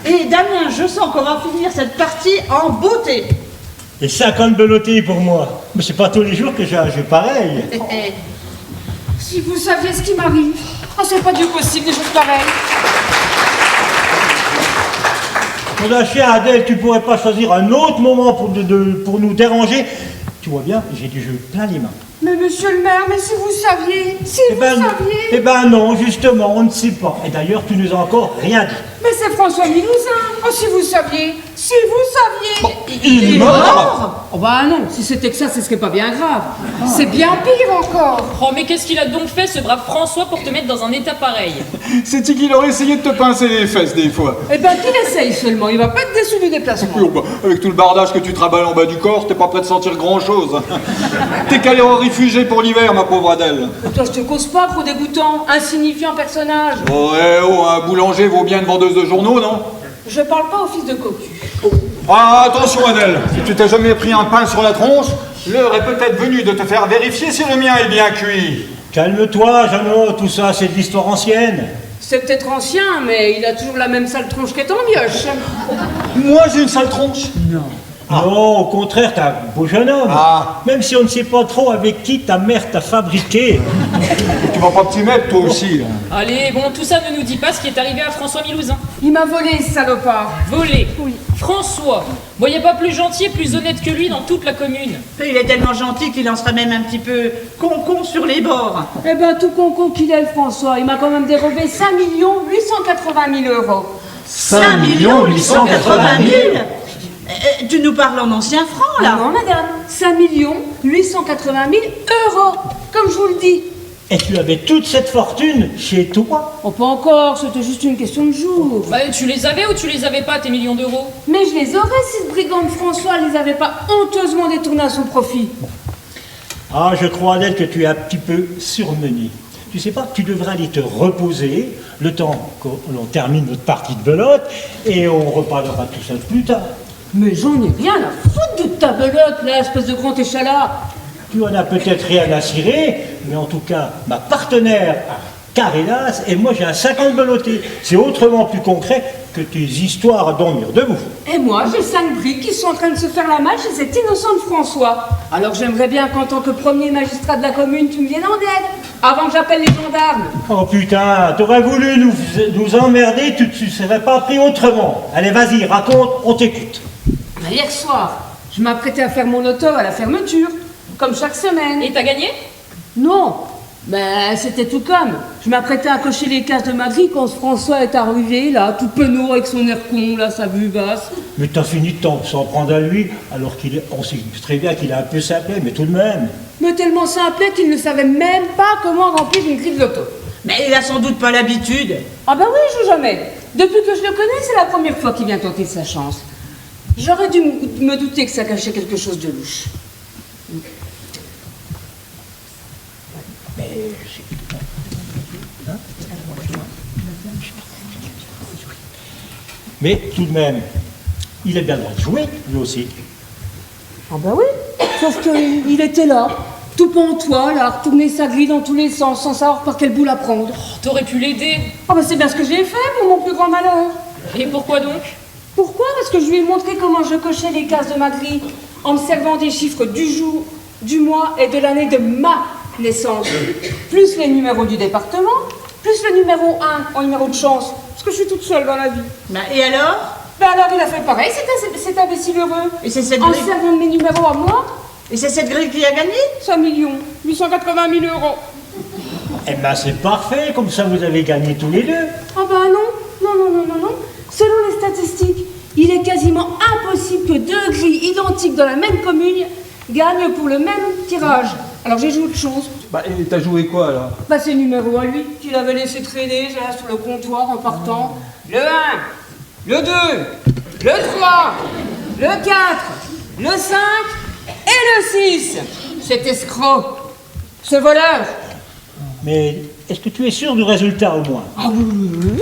Et Damien, je sens qu'on va finir cette partie en beauté. Et 50 belottés pour moi. Mais c'est pas tous les jours que j'ai un jeu pareil. Si vous saviez ce qui m'arrive. Oh, c'est pas du possible, des choses pareilles. Mon chien Adèle, tu pourrais pas choisir un autre moment pour nous déranger? Tu vois bien, j'ai du jeu plein les mains. Mais monsieur le maire, mais si vous saviez, saviez... Eh ben non, justement, on ne sait pas. Et d'ailleurs, tu nous as encore rien dit. Mais c'est François Milouzin. Oh, si vous saviez, Bon, il est mort. Oh bah non, si c'était que ça, ce serait pas bien grave. C'est bien pire encore. Oh, mais qu'est-ce qu'il a donc fait, ce brave François, pour te mettre dans un état pareil? C'est-il qu'il aurait essayé de te pincer les fesses des fois? Eh ben qu'il essaye seulement, il va pas être déçu du déplacement. Oui, bah, avec tout le bardage que tu travailles en bas du corps, t'es pas prêt de sentir grand-chose. T'es qu'à aller en réfugié pour l'hiver, ma pauvre Adèle. Toi, je te cause pas, trop dégoûtant, insignifiant personnage. Oh, un boulanger vaut bien une vendeuse de journaux, non? Je parle pas au fils de cocu. Ah, attention Adèle, si tu t'es jamais pris un pain sur la tronche, l'heure est peut-être venue de te faire vérifier si le mien est bien cuit. Calme-toi, Jeannot, tout ça, c'est de l'histoire ancienne. C'est peut-être ancien, mais il a toujours la même sale tronche qu'est en mioche. Moi, j'ai une sale tronche? Non. Non, au contraire, t'es un beau jeune homme. Même si on ne sait pas trop avec qui ta mère t'a fabriqué. Tu vas pas t'y mettre, toi aussi. Allez, bon, tout ça ne nous dit pas ce qui est arrivé à François Milouzin. Il m'a volé, ce salopard. Volé? Oui. François, voyez pas plus gentil et plus honnête que lui dans toute la commune. Il est tellement gentil qu'il en sera même un petit peu con sur les bords. Eh ben, tout con qu'il est, le François. Il m'a quand même dérobé 5 880 000 euros. 5 880 000. Tu nous parles en ancien francs, là? Non, madame. 5 880 000 euros, comme je vous le dis. Et tu avais toute cette fortune chez toi? Oh, pas encore, c'était juste une question de jour. Bah, tu les avais ou tu les avais pas, tes millions d'euros? Mais je les aurais si ce brigand de François les avait pas honteusement détournés à son profit. Ah, je crois, Adèle, que tu es un petit peu surmenée. Tu sais pas, tu devrais aller te reposer le temps qu'on termine notre partie de belote et on reparlera tout ça plus tard. Mais j'en ai rien à foutre de ta belote, là, espèce de grand échalas. Tu en as peut-être rien à cirer, mais en tout cas, ma partenaire a Carélas et moi j'ai un 50 belottés. C'est autrement plus concret que tes histoires à dormir debout. Et moi, j'ai 5 briques qui sont en train de se faire la malle chez cet innocent de François. Alors j'aimerais bien qu'en tant que premier magistrat de la commune, tu me viennes en aide, avant que j'appelle les gendarmes. Oh putain, t'aurais voulu nous emmerder, tu ne serais pas pris autrement. Allez, vas-y, raconte, on t'écoute. Hier soir, je m'apprêtais à faire mon auto à la fermeture, comme chaque semaine. Et t'as gagné? Non, ben c'était tout comme. Je m'apprêtais à cocher les cases de ma grille quand François est arrivé, là, tout penaud avec son air con, là, sa vue basse. Mais t'as fini de s'en prendre à lui, alors on sait très bien qu'il est un peu simplet, mais tout de même. Mais tellement simplet qu'il ne savait même pas comment remplir une grille de loto. Mais il a sans doute pas l'habitude. Ah ben oui, je joue jamais. Depuis que je le connais, c'est la première fois qu'il vient tenter sa chance. J'aurais dû me douter que ça cachait quelque chose de louche. Mais tout de même, il est bien le droit de jouer, lui aussi. Ah ben oui, sauf qu'il était là, tout pantois, là, à retourner sa grille dans tous les sens, sans savoir par quel bout la prendre. Oh, t'aurais pu l'aider. Ah ben c'est bien ce que j'ai fait pour mon plus grand malheur. Et pourquoi donc? Pourquoi? Parce que je lui ai montré comment je cochais les cases de ma grille. en me servant des chiffres du jour, du mois et de l'année de ma naissance, plus les numéros du département, plus le numéro 1 en numéro de chance, parce que je suis toute seule dans la vie. Bah, et alors? Ben alors il a fait pareil, cet imbécile heureux. Et c'est cette En grille... servant de mes numéros à moi, Et c'est cette grille qui a gagné? 5 880 000 euros. Eh ben c'est parfait, comme ça vous avez gagné tous les deux. Ah ben non. Selon les statistiques, il est quasiment impossible que deux grilles identiques dans la même commune gagnent pour le même tirage. Alors j'ai joué de chance. Bah, et t'as joué quoi, là? Bah c'est le numéro à lui qu'il avait laissé traîner là, sur le comptoir en partant. Le 1, le 2, le 3, le 4, le 5 et le 6. Cet escroc, ce voleur. Mais est-ce que tu es sûr du résultat au moins? Ah oui.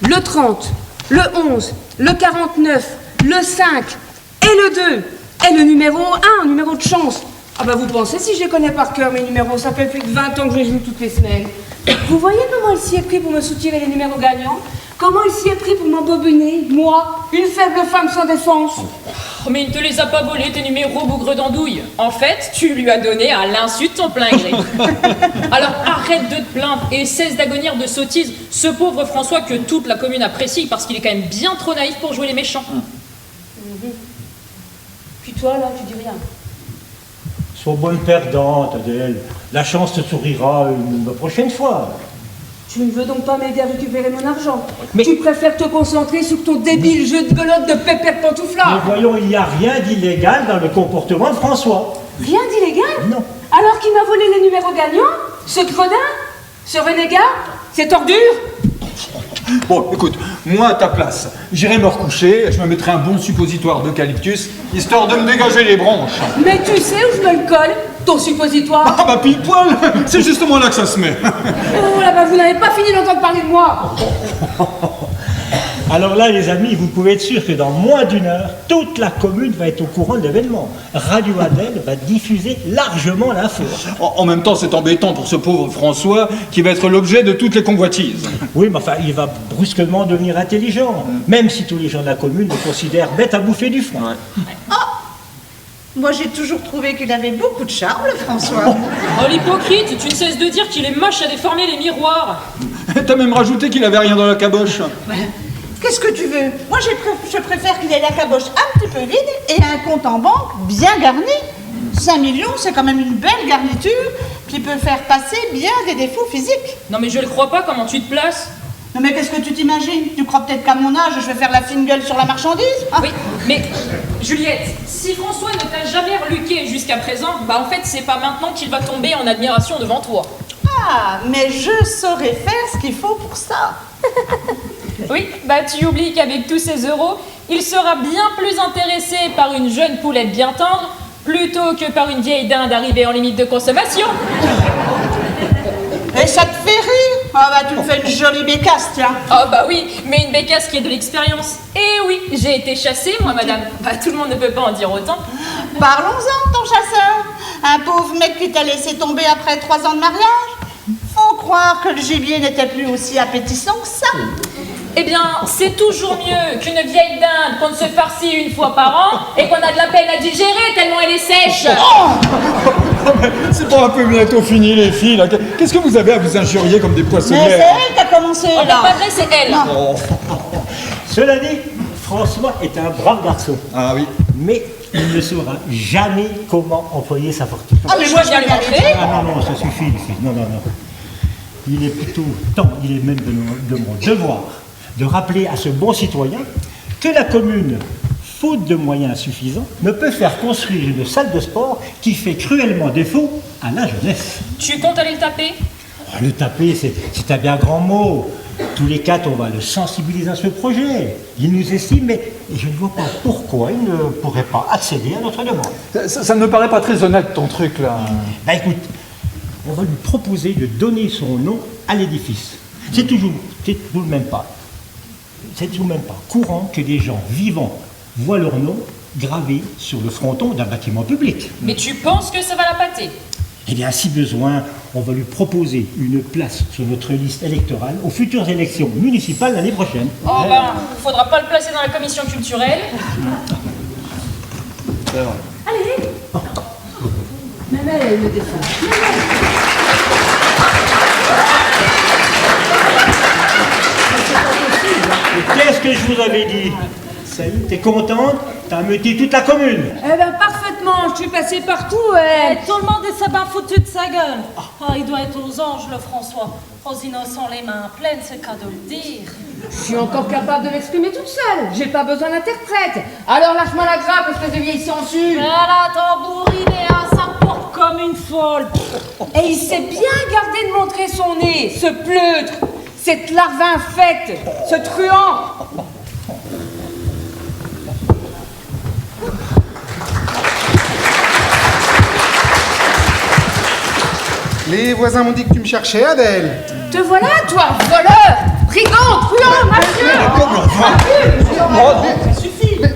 Le 30, le 11, le 49, le 5 et le 2 est le numéro 1, numéro de chance. Ah bah vous pensez si je les connais par cœur mes numéros, ça fait plus de 20 ans que je les joue toutes les semaines. Vous voyez comment il s'y est pris pour me soutirer les numéros gagnants? Comment il s'y est pris pour m'embobiner, moi, une faible femme sans défense? Oh, mais il ne te les a pas volés, tes numéros, bougre d'andouille. En fait, tu lui as donné à l'insu de ton plein gré. Alors arrête de te plaindre et cesse d'agonir de sottises. Ce pauvre François que toute la commune apprécie parce qu'il est quand même bien trop naïf pour jouer les méchants. Puis toi là, tu dis rien. Sois bonne perdante, Adèle. La chance te sourira une prochaine fois. Tu ne veux donc pas m'aider à récupérer mon argent? Mais- Tu préfères te concentrer sur ton débile jeu de belote de pépère Mais pantouflard? voyons, il n'y a rien d'illégal dans le comportement de François. Rien d'illégal? Non. Alors qu'il m'a volé les numéros gagnants? Ce gredin? Ce renégat? Cette ordure? Bon, écoute, moi à ta place, j'irai me recoucher, je me mettrai un bon suppositoire d'eucalyptus, histoire de me dégager les bronches. Mais tu sais où je me le colle, ton suppositoire? Ah bah pile poil, c'est justement là que ça se met. Oh là bah vous n'avez pas fini d'entendre parler de moi. Alors là, les amis, vous pouvez être sûr que dans moins d'une heure, toute la commune va être au courant de l'événement. Radio Adèle va diffuser largement l'info. En même temps, c'est embêtant pour ce pauvre François qui va être l'objet de toutes les convoitises. Oui, mais enfin, il va brusquement devenir intelligent, même si tous les gens de la commune le considèrent bête à bouffer du foin. Moi, j'ai toujours trouvé qu'il avait beaucoup de charme, le François. Oh l'hypocrite, tu ne cesses de dire qu'il est moche à déformer les miroirs. T'as même rajouté qu'il avait rien dans la caboche. Qu'est-ce que tu veux? Moi, je préfère qu'il ait la caboche un petit peu vide et un compte en banque bien garni. 5 millions, c'est quand même une belle garniture qui peut faire passer bien des défauts physiques. Non mais je le crois pas, comment tu te places? Non mais qu'est-ce que tu t'imagines? Tu crois peut-être qu'à mon âge, je vais faire la fine gueule sur la marchandise? Ah. Oui, mais Juliette, si François ne t'a jamais reluqué jusqu'à présent, bah en fait c'est pas maintenant qu'il va tomber en admiration devant toi. Ah, mais je saurais faire ce qu'il faut pour ça. Oui, bah tu oublies qu'avec tous ces euros, il sera bien plus intéressé par une jeune poulette bien tendre plutôt que par une vieille dinde arrivée en limite de consommation. Et ça te fait rire? Ah bah tu me fais une jolie bécasse, tiens. Ah bah oui, mais une bécasse qui est de l'expérience. Et oui, j'ai été chassée, moi, madame. Bah tout le monde ne peut pas en dire autant. Parlons-en de ton chasseur. Un pauvre mec qui t'a laissé tomber après 3 ans de mariage. Faut croire que le gibier n'était plus aussi appétissant que ça. Eh bien, c'est toujours mieux qu'une vieille dinde qu'on ne se farcit une fois par an et qu'on a de la peine à digérer tellement elle est sèche. C'est pas un peu bientôt fini les filles là. Qu'est-ce que vous avez à vous injurier comme des Mais c'est poissonnières? elle qui a commencé Oh, mais là. pas vrai, c'est elle. Cela dit, François est un brave garçon, Ah oui. mais il ne saura jamais comment employer sa fortune. Ah mais moi je viens vais lui y aller. montrer. Ah non, non, ça suffit, les filles. Non, non, non. Il est plutôt temps, il est même de mon devoir, de rappeler à ce bon citoyen que la commune, faute de moyens suffisants, ne peut faire construire une salle de sport qui fait cruellement défaut à la jeunesse. Tu comptes aller le taper? Oh, le taper, c'est un bien grand mot. Tous les quatre, on va le sensibiliser à ce projet. Il nous estime, mais je ne vois pas pourquoi il ne pourrait pas accéder à notre demande. Ça ne me paraît pas très honnête ton truc là. Ben écoute, on va lui proposer de donner son nom à l'édifice. C'est tout de même pas courant que des gens vivants voient leur nom gravé sur le fronton d'un bâtiment public. Mais tu penses que ça va la pâter? Eh bien, si besoin, on va lui proposer une place sur notre liste électorale aux futures élections municipales l'année prochaine. Oh ben, faudra pas le placer dans la commission culturelle. vrai. Allez. Même elle me défend. Qu'est-ce que je vous avais dit? Ça y est, t'es contente? T'as muté toute la commune. Eh ben parfaitement, je suis passée partout. Tout le monde est sa bien foutu de sa gueule. Ah, il doit être aux anges, le François. Aux innocents, les mains pleines, c'est qu'à de le dire. Je suis encore capable de m'exprimer toute seule. J'ai pas besoin d'interprète. Alors lâche-moi la grappe, espèce de vieille censure. La tambourinée, ça porte comme une folle. Et il s'est bien gardé de montrer son nez, ce pleutre, cette larve infecte, ce truand. Les voisins m'ont dit que tu me cherchais, Adèle. Te voilà, toi, voleur, brigand, truand, mafieux.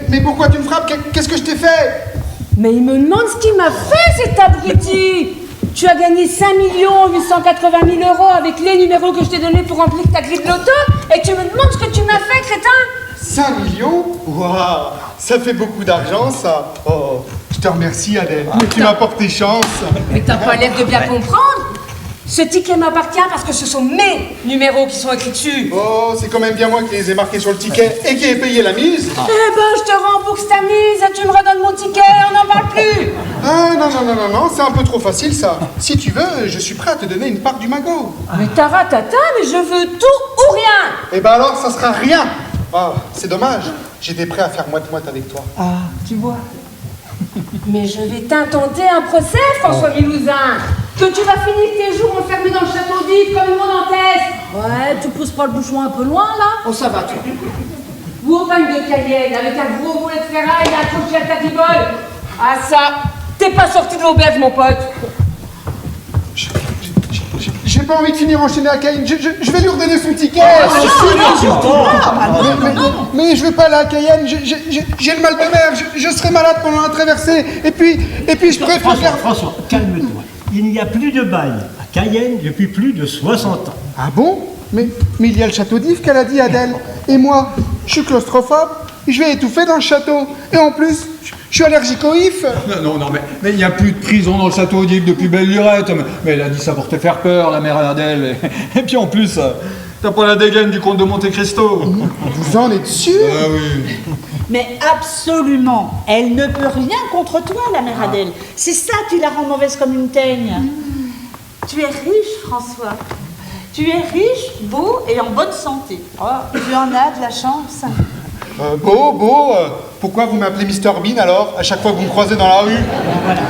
Mais pourquoi tu me frappes? Qu'est-ce que je t'ai fait? Mais il me demande ce qu'il m'a fait, cet abruti. Tu as gagné 5 880 000 € avec les numéros que je t'ai donnés pour remplir ta grille de loto, et tu me demandes ce que tu m'as fait, crétin. 5 millions? Waouh, ça fait beaucoup d'argent, ça. Oh, je te remercie, Adèle. Tu m'as porté chance. Mais t'as pas l'air de bien comprendre. Ce ticket m'appartient parce que ce sont mes numéros qui sont écrits dessus. Oh, c'est quand même bien moi qui les ai marqués sur le ticket et qui ai payé la mise. Eh ben, je te rembourse ta mise et tu me redonnes mon ticket, on n'en parle plus. Ah, non, c'est un peu trop facile, ça. Si tu veux, je suis prêt à te donner une part du magot. Mais taratata, mais je veux tout ou rien. Eh ben alors, ça sera rien. Ah, c'est dommage. J'étais prêt à faire moite-moite avec toi. Ah, tu vois. Mais je vais t'intenter un procès, François Milouzin. Que tu vas finir tes jours enfermé dans le château d'If comme une monantesse. Ouais, tu pousses pas le bouchon un peu loin, là? Oh, ça va, toi. Ou au bagne de Cayenne, avec un gros boulet de ferraille accroché à ta guibole. Ah ça, t'es pas sorti de l'auberge, mon pote. J'ai pas envie de finir enchaîné à Cayenne. Je vais lui redonner son ticket. Mais je vais pas aller à Cayenne. J'ai le mal de mer. Je serai malade pendant la traversée. Et puis je préfère faire... François, calme-toi. Il n'y a plus de bail à Cayenne depuis plus de 60 ans. Ah bon? Mais il y a le château d'If qu'elle a dit, Adèle. Et moi, je suis claustrophobe. Je vais étouffer dans le château. Et en plus, je suis allergique au if. Non, mais il n'y a plus de prison dans le château d'If depuis belle lurette. Mais elle a dit ça pour te faire peur, la mère Adèle. Et puis en plus, t'as pas la dégaine du comte de Monte Cristo. Vous en êtes sûr? Ah oui. Mais absolument, elle ne peut rien contre toi, la mère Adèle. C'est ça qui la rend mauvaise comme une teigne. Tu es riche, François. Tu es riche, beau et en bonne santé. Oh, tu en as de la chance. Pourquoi vous m'appelez Mr Bean alors, à chaque fois que vous me croisez dans la rue? Voilà.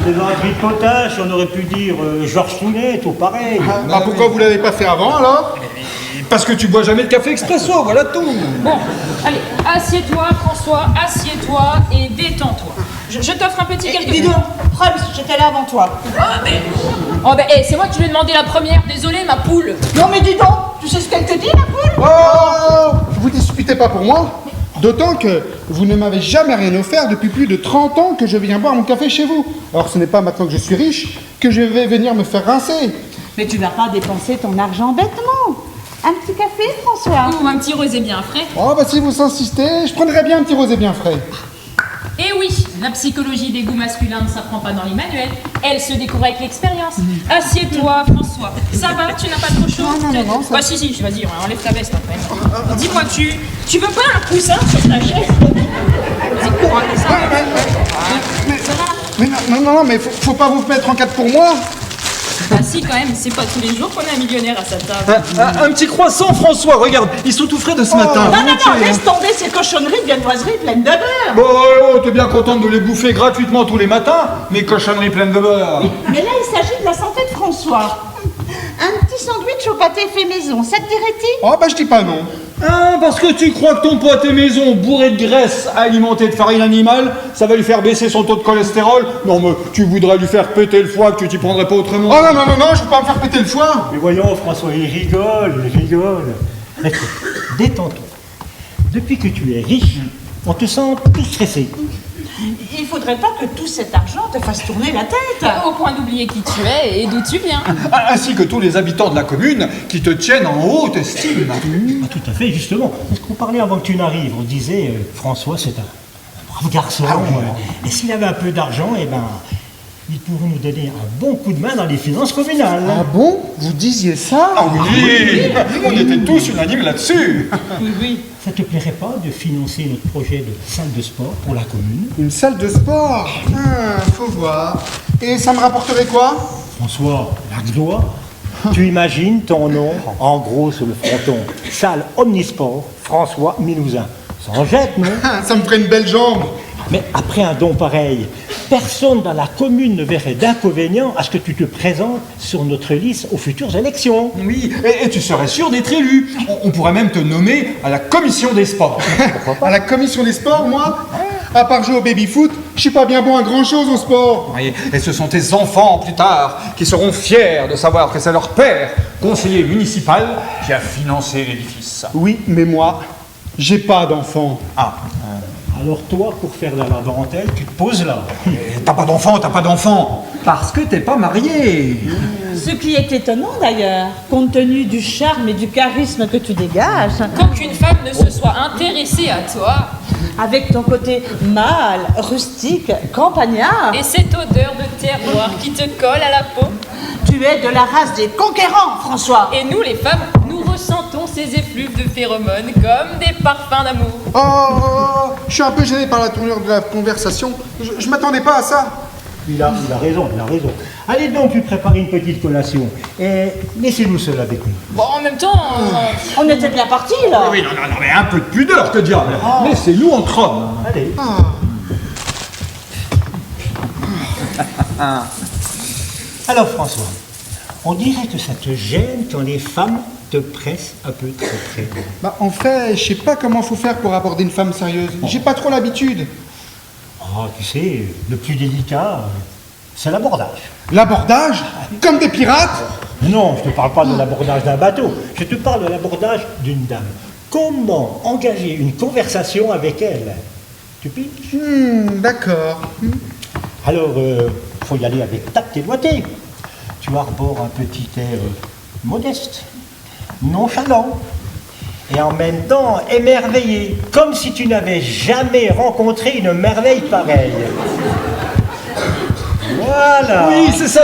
Devant un gris de potache, on aurait pu dire Georges Tounet, tout pareil. Pourquoi vous l'avez pas fait avant alors? Parce que tu bois jamais de café expresso, voilà tout. Bon, allez, assieds-toi, François, assieds-toi et détends-toi. Je t'offre un petit quelque Dis donc, Holmes, j'étais là avant toi. Oh ben, c'est moi qui lui ai demandé la première, désolé ma poule. Non mais dis donc, tu sais ce qu'elle te dit, la poule? Oh, vous disputez pas pour moi? D'autant que vous ne m'avez jamais rien offert depuis plus de 30 ans que je viens boire mon café chez vous. Alors ce n'est pas maintenant que je suis riche que je vais venir me faire rincer. Mais tu vas pas dépenser ton argent bêtement. Un petit café, François? Ou un petit rosé bien frais. Oh bah si vous insistez, je prendrais bien un petit rosé bien frais. Et oui, la psychologie des goûts masculins ne s'apprend pas dans les manuels, elle se découvre avec l'expérience. Assieds-toi, François. Ça va, tu n'as pas trop chaud? Non, ça... Bah si, vas-y, enlève ta veste après. Dis-moi, tu veux pas un coussin sur ta chaise? Vas-y, cours, ça. Mais faut pas vous mettre en quatre pour moi. Bah si, quand même, c'est pas tous les jours qu'on a un millionnaire à sa table. Un petit croissant, François, regarde, ils sont tout frais de ce matin. Non, laisse tomber ces cochonneries de viennoiseries pleines de beurre. Bon, t'es bien contente de les bouffer gratuitement tous les matins, mes cochonneries pleines de beurre. Mais là, il s'agit de la santé de François. Un petit sandwich au pâté fait maison, ça te dirait-il? Oh bah je dis pas non. Ah, parce que tu crois que ton pâté maison bourré de graisse alimenté de farine animale, ça va lui faire baisser son taux de cholestérol? Non, mais tu voudrais lui faire péter le foie, que tu t'y prendrais pas autrement. Oh non, je veux pas me faire péter le foie. Mais voyons, François, il rigole. Détends-toi. Depuis que tu es riche, on te sent plus stressé. Il faudrait pas que tout cet argent te fasse tourner la tête. Au point d'oublier qui tu es et d'où tu viens. Ainsi que tous les habitants de la commune qui te tiennent en haute estime. Tout à fait, justement. Parce qu'on parlait avant que tu n'arrives, on disait François, c'est un brave garçon. Et s'il avait un peu d'argent, eh ben, il pourrait nous donner un bon coup de main dans les finances communales. Ah bon? Vous disiez ça? Ah oui, on était tous unanimes là-dessus. Oui, oui. Ça te plairait pas de financer notre projet de salle de sport pour la commune? Une salle de sport? Faut voir. Et ça me rapporterait quoi? François, la gloire. Tu imagines ton nom en gros sur le fronton. Salle Omnisport, François Milouzin. Sans jette, non? Ça me ferait une belle jambe. Mais après un don pareil, personne dans la commune ne verrait d'inconvénient à ce que tu te présentes sur notre liste aux futures élections. Oui, et tu serais sûr d'être élu. On pourrait même te nommer à la commission des sports. À la commission des sports, moi? À part jouer au baby-foot, je suis pas bien bon à grand-chose au sport. Oui, et ce sont tes enfants plus tard qui seront fiers de savoir que c'est leur père, conseiller municipal, qui a financé l'édifice. Oui, mais moi, j'ai pas d'enfant. Ah, Alors toi, pour faire de la dentelle, tu te poses là. t'as pas d'enfant. Parce que t'es pas marié. Ce qui est étonnant d'ailleurs, compte tenu du charme et du charisme que tu dégages, Qu'aucune femme ne se soit intéressée à toi. avec ton côté mâle, rustique, campagnard, Et cette odeur de terroir qui te colle à la peau. tu es de la race des conquérants, François. Et nous, les femmes, nous ressentons ces effluves de phéromones comme des parfums d'amour. Oh, je suis un peu gêné par la tournure de la conversation. Je m'attendais pas à ça. Il a raison. Allez donc lui préparer une petite collation. Et laissez-nous seul avec nous. Bon, en même temps, On était bien partis là. Oui, non, mais un peu de pudeur, que diable. Laissez-nous entre hommes. Allez. Alors François, on dirait que ça te gêne quand les femmes te pressent un peu trop près. Bah, en fait, je sais pas comment faut faire pour aborder une femme sérieuse. J'ai pas trop l'habitude. Oh, tu sais, le plus délicat, c'est l'abordage. L'abordage? Comme des pirates? Non, je ne te parle pas de l'abordage d'un bateau, je te parle de l'abordage d'une dame. Comment engager une conversation avec elle? Tu piques? D'accord. Alors, faut y aller avec tact et doigté. Tu arbores un petit air modeste, nonchalant, et en même temps émerveillé, comme si tu n'avais jamais rencontré une merveille pareille. Voilà. Oui, c'est ça.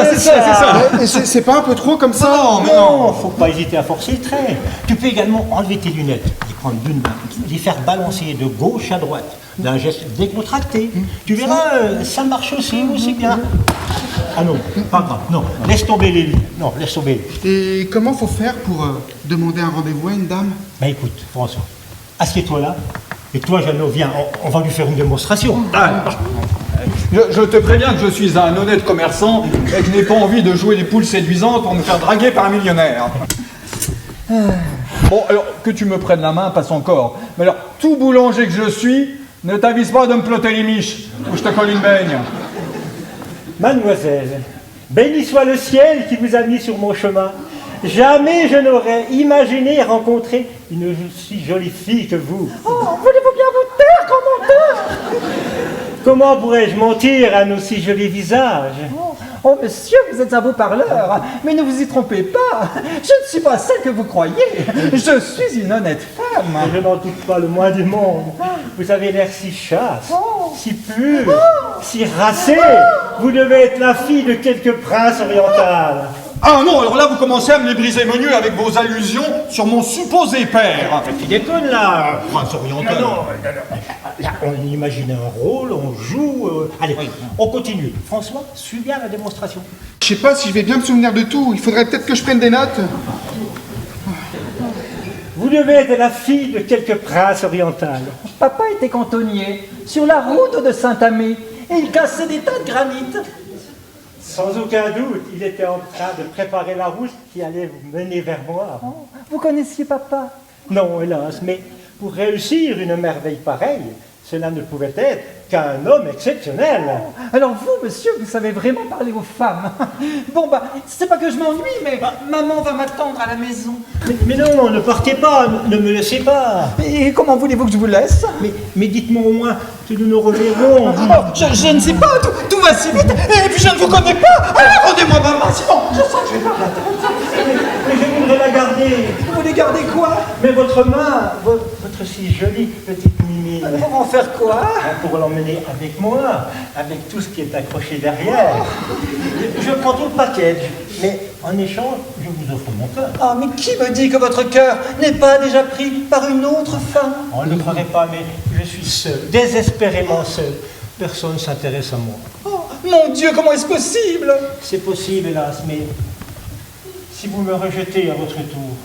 Et c'est pas un peu trop comme ça? Non, faut pas hésiter à forcer le trait. Tu peux également enlever tes lunettes, les prendre d'une main, les faire balancer de gauche à droite, d'un geste décontracté. Tu verras, ça marche aussi bien. Ah non, pas grave, non, laisse tomber les lignes. Non, laisse tomber. Et comment faut faire pour demander un rendez-vous à une dame? Bah écoute, François, assieds-toi là, et toi, Jeannot, viens, on va lui faire une démonstration. Je te préviens que je suis un honnête commerçant et que je n'ai pas envie de jouer les poules séduisantes pour me faire draguer par un millionnaire. Bon, alors, que tu me prennes la main, passe encore. Mais alors, tout boulanger que je suis, ne t'avise pas de me plotter les miches, ou je te colle une baigne. Mademoiselle, béni soit le ciel qui vous a mis sur mon chemin. Jamais je n'aurais imaginé rencontrer une si jolie fille que vous. Oh, voulez-vous bien vous taire, grand menteur? Comment pourrais-je mentir à un aussi joli visage? Oh, monsieur, vous êtes un beau parleur, mais ne vous y trompez pas. Je ne suis pas celle que vous croyez. Je suis une honnête femme. Je n'en doute pas le moins du monde. Vous avez l'air si chaste, si pure, si racée. Vous devez être la fille de quelque prince oriental. Ah non, alors là, vous commencez à me les briser menus avec vos allusions sur mon supposé père. Tu déconnes là. Prince oriental. Non. Là, on imagine un rôle, on joue. Allez, on continue. François, suis bien la démonstration. Je sais pas si je vais bien me souvenir de tout. Il faudrait peut-être que je prenne des notes. Vous devez être la fille de quelque prince oriental. Papa était cantonnier sur la route de Saint-Amé et il cassait des tas de granit. Sans aucun doute, il était en train de préparer la route qui allait vous mener vers moi. Oh, vous connaissiez papa? Non, hélas, mais pour réussir une merveille pareille, cela ne pouvait être qu'un homme exceptionnel. Alors vous, monsieur, vous savez vraiment parler aux femmes. Bon, bah, c'est pas que je m'ennuie, mais maman va m'attendre à la maison. Mais non, ne partez pas, ne me laissez pas. Et comment voulez-vous que je vous laisse? Mais dites-moi au moins que nous nous reverrons. Oh, je ne sais pas, tout va si vite, et puis je ne vous connais pas. Alors rendez-moi maman, sinon je sens que je vais perdre la tête. Mais je voudrais la garder. Vous voulez garder quoi? Mais votre main, votre si jolie petite mimine. Oh, en faire quoi? Pour l'emmener avec moi, avec tout ce qui est accroché derrière. Je prends tout le package, mais en échange, je vous offre mon cœur. Ah, mais qui me dit que votre cœur n'est pas déjà pris par une autre femme? On ne le croirait pas, mais je suis seul, désespérément seul. Personne ne s'intéresse à moi. Oh, mon Dieu, comment est-ce possible? C'est possible, hélas, mais si vous me rejetez à votre tour,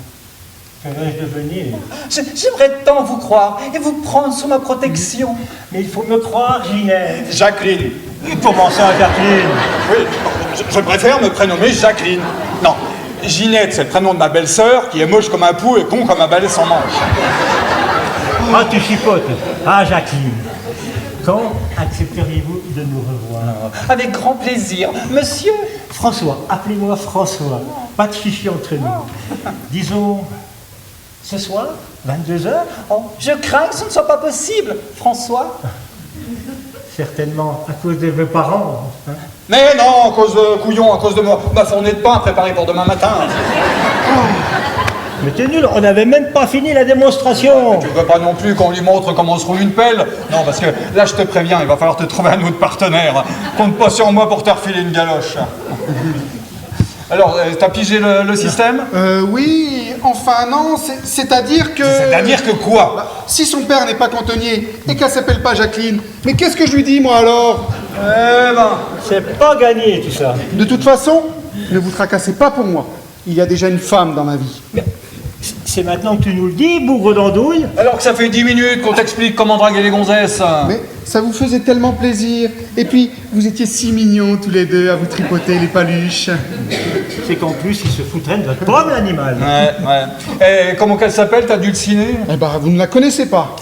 que vais-je devenir? J'aimerais tant vous croire et vous prendre sous ma protection. Mais il faut me croire, Ginette. Jacqueline. Comment ça, Jacqueline? Oui, je préfère me prénommer Jacqueline. Non, Ginette, c'est le prénom de ma belle-sœur qui est moche comme un pou et con comme un balai sans manche. Ah, tu chipotes. Ah, Jacqueline. Quand accepteriez-vous de nous revoir? Avec grand plaisir, monsieur. François, appelez-moi François. Pas de chichi entre nous. Disons, ce soir, 22h? Oh, je crains que ce ne soit pas possible, François. Certainement, à cause de vos parents. Hein? Mais non, à cause de couillon, à cause de ma fournée de pain préparée pour demain matin. Mais t'es nul, on n'avait même pas fini la démonstration. Tu veux pas non plus qu'on lui montre comment on se roule une pelle? Non, parce que là, je te préviens, il va falloir te trouver un autre partenaire. Compte pas sur moi pour te refiler une galoche. Alors, t'as pigé le système? Oui, enfin non, c'est-à-dire que... C'est-à-dire que quoi? Si son père n'est pas cantonnier et qu'elle s'appelle pas Jacqueline, mais qu'est-ce que je lui dis, moi, alors? Eh ben... C'est pas gagné, tout ça. De toute façon, ne vous tracassez pas pour moi. Il y a déjà une femme dans ma vie. C'est maintenant que tu nous le dis, bougre d'andouille? Alors que ça fait 10 minutes qu'on t'explique comment draguer les gonzesses. Mais ça vous faisait tellement plaisir. Et puis, vous étiez si mignons tous les deux à vous tripoter les paluches. C'est qu'en plus, il se foutrait de notre pomme, l'animal. Ouais. Et comment qu'elle s'appelle, ta dulcinée? Eh ben, vous ne la connaissez pas.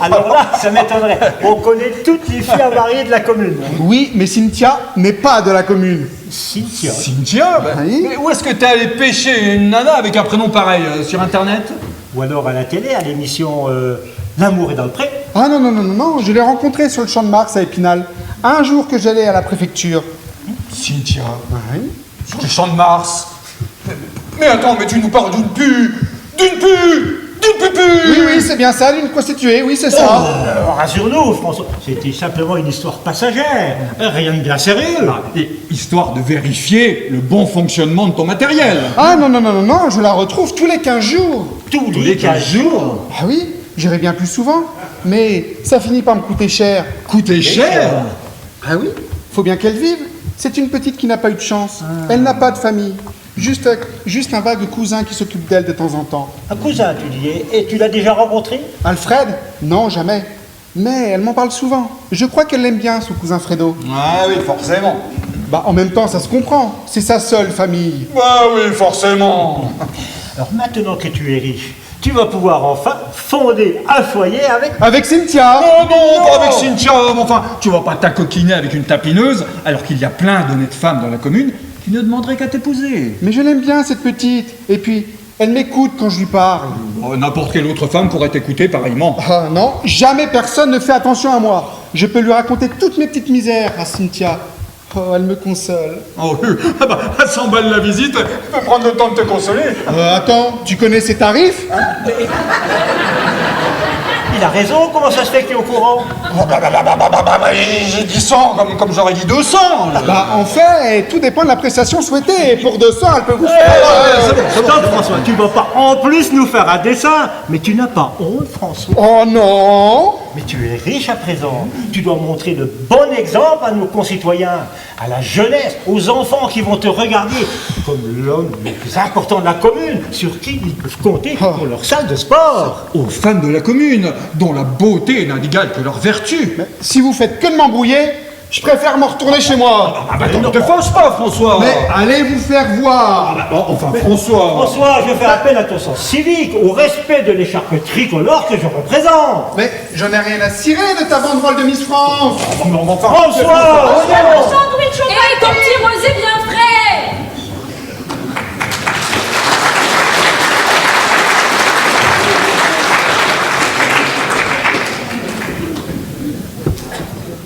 Alors là, ça m'étonnerait. On connaît toutes les filles avariées de la commune. Oui, mais Cynthia n'est pas de la commune. Cynthia. Cynthia? Oui. Mais où est-ce que t'es allé pêcher une nana avec un prénom pareil? Sur Internet? Ou alors à la télé, à l'émission L'amour est dans le pré. Ah non, je l'ai rencontrée sur le champ de Mars à Épinal. Un jour que j'allais à la préfecture. Cynthia? Oui. Sur le champ de Mars? Mais attends, mais tu nous parles d'une pu! D'une pu! D'une pupu! Oui, c'est bien ça, d'une prostituée, oui, c'est ça. Rassure-nous, François. C'était simplement une histoire passagère. Rien de bien sérieux. Et histoire de vérifier le bon fonctionnement de ton matériel. Ah non, je la retrouve tous les 15 jours. Tous les 15 jours. Ah oui, j'irai bien plus souvent. Mais ça finit par me coûter cher. Coûter cher? Ah oui, faut bien qu'elle vive. C'est une petite qui n'a pas eu de chance. Elle n'a pas de famille. Juste un vague cousin qui s'occupe d'elle de temps en temps. Un cousin, tu dis, et tu l'as déjà rencontré? Alfred? Non, jamais. Mais elle m'en parle souvent. Je crois qu'elle l'aime bien, son cousin Fredo. Ah oui, forcément. Bah, en même temps, ça se comprend. C'est sa seule famille. Bah oui, forcément. Alors maintenant que tu es riche, tu vas pouvoir enfin fonder un foyer avec... Avec Cynthia. Oh non, pas avec Cynthia. Enfin, tu vas pas t'acoquiner avec une tapineuse, alors qu'il y a plein d'honnêtes femmes dans la commune qui ne demanderaient qu'à t'épouser. Mais je l'aime bien, cette petite. Et puis, elle m'écoute quand je lui parle. Oh, n'importe quelle autre femme pourrait t'écouter pareillement. Ah non, jamais personne ne fait attention à moi. Je peux lui raconter toutes mes petites misères à Cynthia. Oh, elle me console. Oh, ah bah, à 100 balles la visite, tu peux prendre le temps de te consoler. Attends, tu connais ses tarifs? Il a raison, comment ça se fait que tu es au courant? J'ai dit 100, comme j'aurais dit 200. Bah, en fait, tout dépend de la prestation souhaitée. Et pour 200, elle peut vous faire... Stop, François, tu vas pas en plus nous faire un dessin. Mais tu n'as pas honte, François. Oh non! Mais tu es riche à présent. Tu dois montrer le bon exemple à nos concitoyens, à la jeunesse, aux enfants qui vont te regarder comme l'homme le plus important de la commune, sur qui ils peuvent compter pour leur salle de sport. Aux femmes de la commune, dont la beauté n'indique que leur vertu. Mais si vous faites que de m'embrouiller, je préfère me retourner chez moi. Ah bah ne te fâche pas, François. Mais allez vous faire voir. Enfin, François. François, je fais appel à ton sens civique, au respect de l'écharpe tricolore que je représente. Mais j'en ai rien à cirer de ta banderole de Miss France. François! Et ton petit rosé bien frais!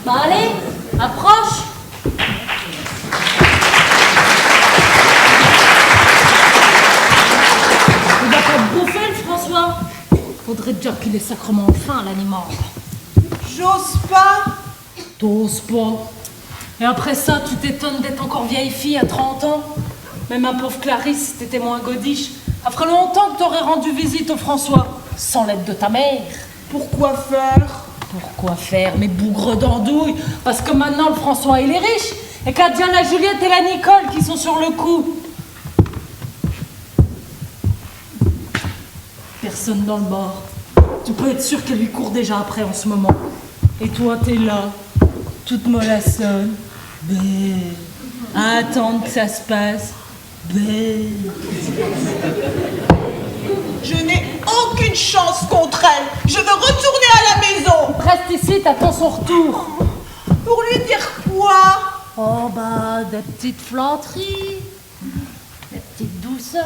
Bah allez, approche! Il va pas te bouffer le François! Faudrait déjà qu'il est sacrement fin l'animal. J'ose pas. T'oses pas. Et après ça, tu t'étonnes d'être encore vieille fille à 30 ans. Mais ma pauvre Clarisse, t'étais moins godiche. Ça ferait longtemps que t'aurais rendu visite au François, sans l'aide de ta mère. Pourquoi faire? Pourquoi faire, mes bougres d'andouille? Parce que maintenant, le François, il est riche. Et qu'il y a bien la Juliette et la Nicole qui sont sur le coup. Personne dans le bar. Tu peux être sûr qu'elle lui court déjà après en ce moment. Et toi, t'es là, toute mollassonne. À attendre que ça se passe. Je n'ai aucune chance contre elle. Je veux retourner à la maison. Reste ici, t'attends son retour. Pour lui dire quoi? Oh bah, des petites flatteries, des petites douceurs.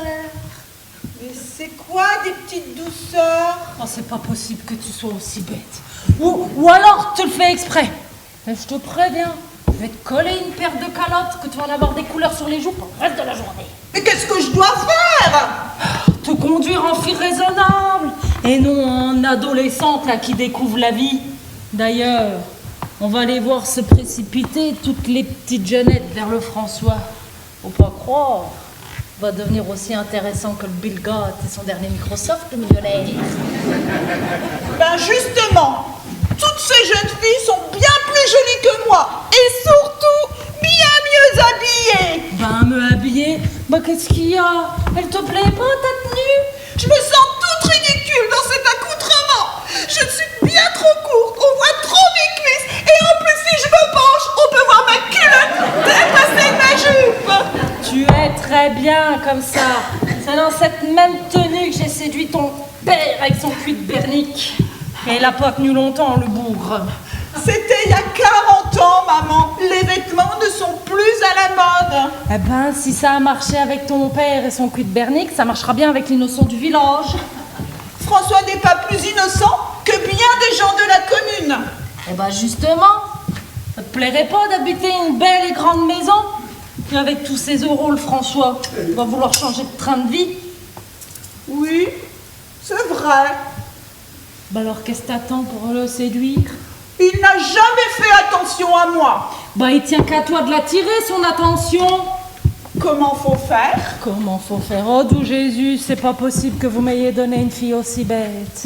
Mais c'est quoi des petites douceurs? Oh, c'est pas possible que tu sois aussi bête. Ou alors tu le fais exprès. Mais je te préviens, je vais te coller une paire de calottes que tu vas en avoir des couleurs sur les joues pour le reste de la journée. Mais qu'est-ce que je dois faire? Te conduire en fille raisonnable et non en adolescente là qui découvre la vie. D'ailleurs, on va aller voir se précipiter toutes les petites jeunettes vers le François. Faut pas croire. Va devenir aussi intéressant que le Bill Gates et son dernier Microsoft, le millionnaire. Ben justement, toutes ces jeunes filles sont bien plus jolies que moi. Et surtout, bien mieux habillées. Ben, me habiller? Bah, qu'est-ce qu'il y a? Elle te plaît pas, ta tenue? Je me sens toute ridicule dans cet accoutrement. Je suis bien trop courte, on voit trop mes cuisses. Et en plus, si je me penche, on peut voir ma culotte dépasser ma jupe. Tu es très bien comme ça. C'est dans cette même tenue que j'ai séduit ton père avec son cul de bernique. Et il a pas tenu longtemps, le bougre. C'était il y a 40 ans, maman. Les vêtements ne sont plus à la mode. Eh ben, si ça a marché avec ton père et son cul de bernique, ça marchera bien avec l'innocent du village. François n'est pas plus innocent que bien des gens de la commune. Eh ben, justement, ça te plairait pas d'habiter une belle et grande maison? Et avec tous ces euros, le François va vouloir changer de train de vie. Oui, c'est vrai. Bah alors, qu'est-ce que t'attends pour le séduire? Il n'a jamais fait attention à moi. Bah, il tient qu'à toi de l'attirer, son attention. Comment faut faire? Comment faut faire? Oh, d'où Jésus, c'est pas possible que vous m'ayez donné une fille aussi bête.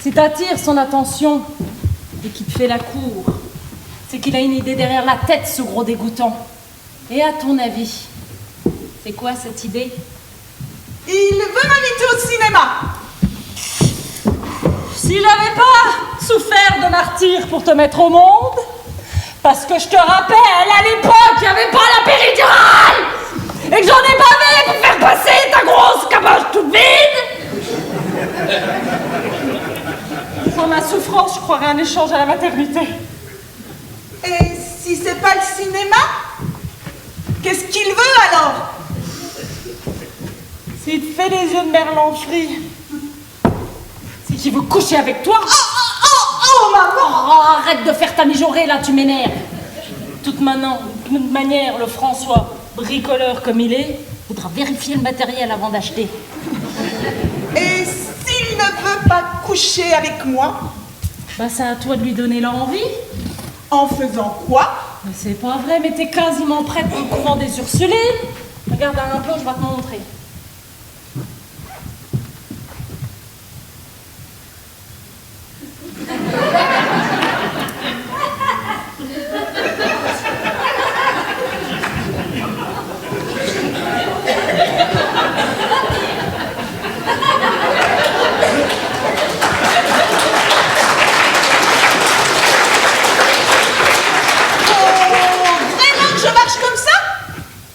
Si t'attires son attention et qu'il te fait la cour, c'est qu'il a une idée derrière la tête, ce gros dégoûtant. Et à ton avis, c'est quoi cette idée? Il veut m'inviter au cinéma. S'il n'avait pas souffert de martyr pour te mettre au monde, parce que je te rappelle, à l'époque, il n'y avait pas la péridurale, et que j'en ai bavé pour faire passer ta grosse caboche toute vide. Sans ma souffrance, je croirais un échange à la maternité. Et si c'est pas le cinéma, qu'est-ce qu'il veut alors? S'il te fait des yeux de merlan frit, c'est qu'il veut coucher avec toi. Oh, maman! Oh, arrête de faire ta mijaurée, là, tu m'énerves. De toute manière, le François, bricoleur comme il est, voudra vérifier le matériel avant d'acheter. Et s'il ne veut pas coucher avec moi? Bah, c'est à toi de lui donner l'envie. En faisant quoi? Mais c'est pas vrai, mais t'es quasiment prête pour le couvent des Ursulines. Regarde un peu, je vais te montrer.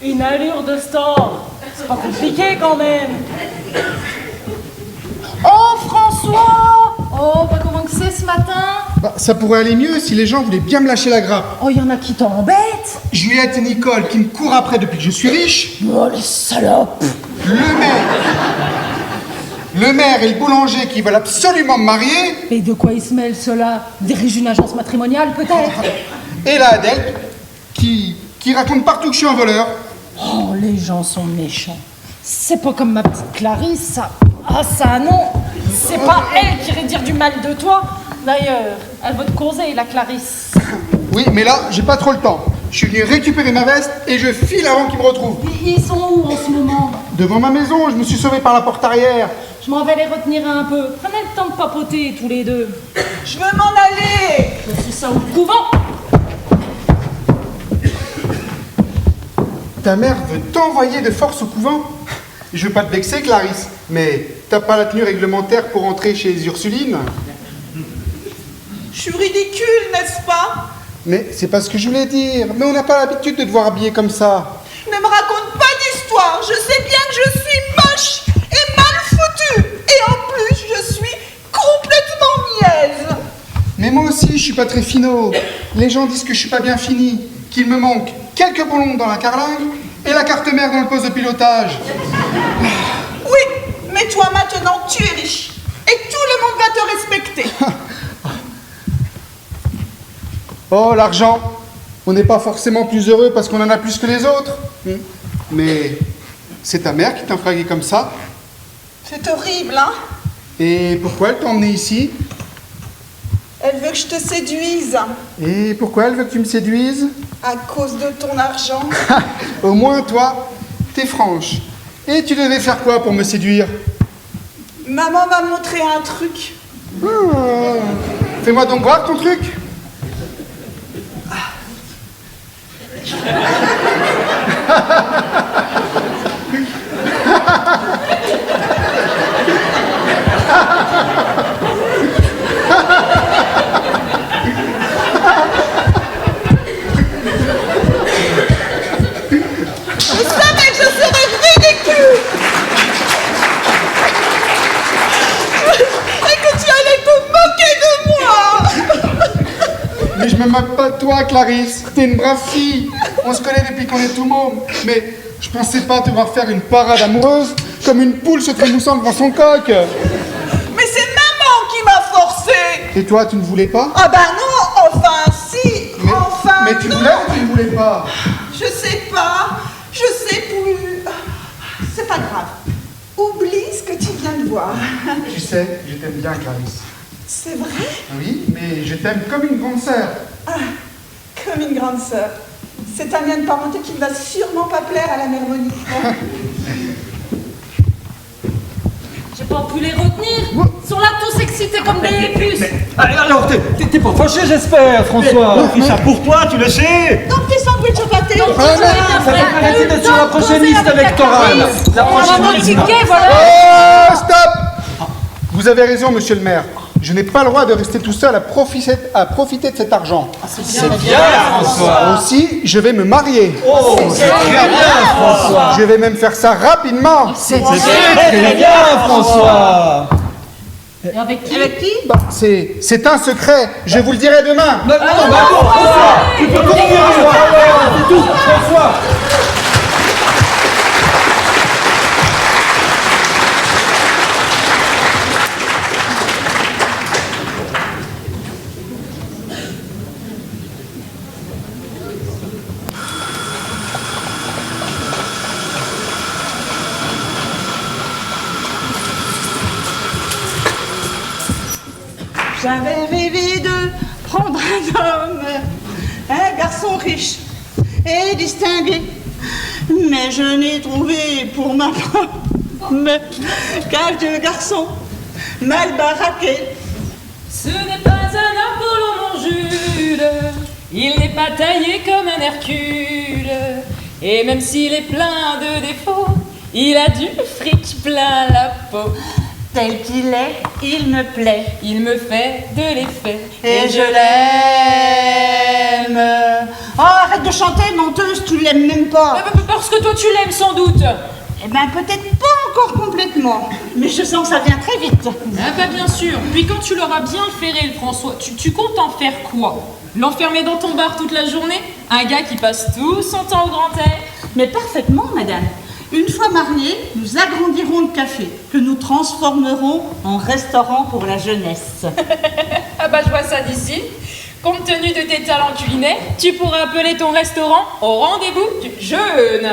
Une allure de store. C'est pas compliqué quand même. Oh François! Oh, bah comment que c'est ce matin? Bah, ça pourrait aller mieux si les gens voulaient bien me lâcher la grappe. Oh, il y en a qui t'embêtent. Juliette et Nicole qui me courent après depuis que je suis riche. Oh, les salopes. Le maire et le boulanger qui veulent absolument me marier. Et de quoi ils se mêlent ceux-là? Dirige une agence matrimoniale peut-être? Et la Adèle qui raconte partout que je suis un voleur. Oh, les gens sont méchants. C'est pas comme ma petite Clarisse, ça. Ah, ça non. C'est pas elle qui irait dire du mal de toi. D'ailleurs, elle veut te causer, la Clarisse. Oui, mais là, j'ai pas trop le temps. Je suis venu récupérer ma veste et je file avant qu'ils me retrouvent. Ils sont où en ce moment? Devant ma maison, je me suis sauvé par la porte arrière. Je m'en vais les retenir un peu. Prenez le temps de papoter tous les deux. Je veux m'en aller. C'est ça au couvent. Ta mère veut t'envoyer de force au couvent? Je veux pas te vexer, Clarisse, mais t'as pas la tenue réglementaire pour entrer chez les Ursulines? Je suis ridicule, n'est-ce pas? Mais c'est pas ce que je voulais dire. Mais on n'a pas l'habitude de te voir habillée comme ça. Ne me raconte pas d'histoire. Je sais bien que je suis moche et mal foutue. Et en plus, je suis complètement niaise. Mais moi aussi, je suis pas très finot. Les gens disent que je suis pas bien fini, qu'il me manque quelques boulons dans la carlingue et la carte mère dans le poste de pilotage. Oui, mais toi maintenant, tu es riche. Et tout le monde va te respecter. Oh, l'argent. On n'est pas forcément plus heureux parce qu'on en a plus que les autres. Mais c'est ta mère qui t'a fragué comme ça. C'est horrible, hein? Et pourquoi elle t'a emmené ici? Elle veut que je te séduise. Et pourquoi elle veut que tu me séduises? À cause de ton argent. Au moins, toi, t'es franche. Et tu devais faire quoi pour me séduire? Maman m'a montré un truc. Fais-moi donc voir ton truc. Je savais que je serais ridicule. Et que tu allais te moquer de moi. Mais je me moque pas de toi, Clarisse. T'es une brave fille. On se connaît depuis qu'on est tout môme. Mais je pensais pas te voir faire une parade amoureuse comme une poule se trémoussant devant son coq. Mais c'est maman qui m'a forcé. Et toi, tu ne voulais pas? Ah bah non, enfin si, enfin Mais tu non. voulais ou tu ne voulais pas? Je sais pas, je sais plus. C'est pas grave. Oublie ce que tu viens de voir. Tu sais, je t'aime bien, Clarisse. C'est vrai? Oui, mais je t'aime comme une grande sœur. Ah, comme une grande sœur. C'est un lien de parenté qui ne va sûrement pas plaire à la mère Monique. J'ai pas pu les retenir. Ils sont là tous excités comme des puces. Alors, t'es pas fâché, j'espère, François. On fait ça pour toi, tu le sais. Donc tes sandwichs au pâté. Donc, Ah, mais Ça fait arrêter d'être sur la prochaine liste électorale. La On va prochaine mon liste. ticket, voilà. Oh, stop! Vous avez raison, monsieur le maire. Je n'ai pas le droit de rester tout seul à profiter de cet argent. C'est bien, François. Aussi, je vais me marier. Oh, c'est très bien, François. Je vais même faire ça rapidement. C'est très bien, François. Et avec qui? Avec qui? Bah, c'est un secret. Je vous le dirai demain. Non, François. Tu peux continuer, François. C'est tout, François. J'avais rêvé de prendre un homme, un garçon riche et distingué. Mais je n'ai trouvé pour ma femme qu'un vieux garçon mal baraqué. Ce n'est pas un Apollon, mon Jules. Il n'est pas taillé comme un Hercule. Et même s'il est plein de défauts, il a du fric plein la peau. Tel qu'il est, il me plaît. Il me fait de l'effet. Et je l'aime. Oh, arrête de chanter, menteuse, tu l'aimes même pas. Parce que toi tu l'aimes sans doute. Eh ben, peut-être pas encore complètement. Mais je sens que ça vient très vite. Ah bah bien sûr. Puis quand tu l'auras bien ferré, le François, tu comptes en faire quoi? L'enfermer dans ton bar toute la journée? Un gars qui passe tout son temps au grand air? Mais parfaitement, madame. Une fois mariés, nous agrandirons le café, que nous transformerons en restaurant pour la jeunesse. Ah bah je vois ça d'ici. Compte tenu de tes talents culinaires, tu pourras appeler ton restaurant au rendez-vous du jeûne.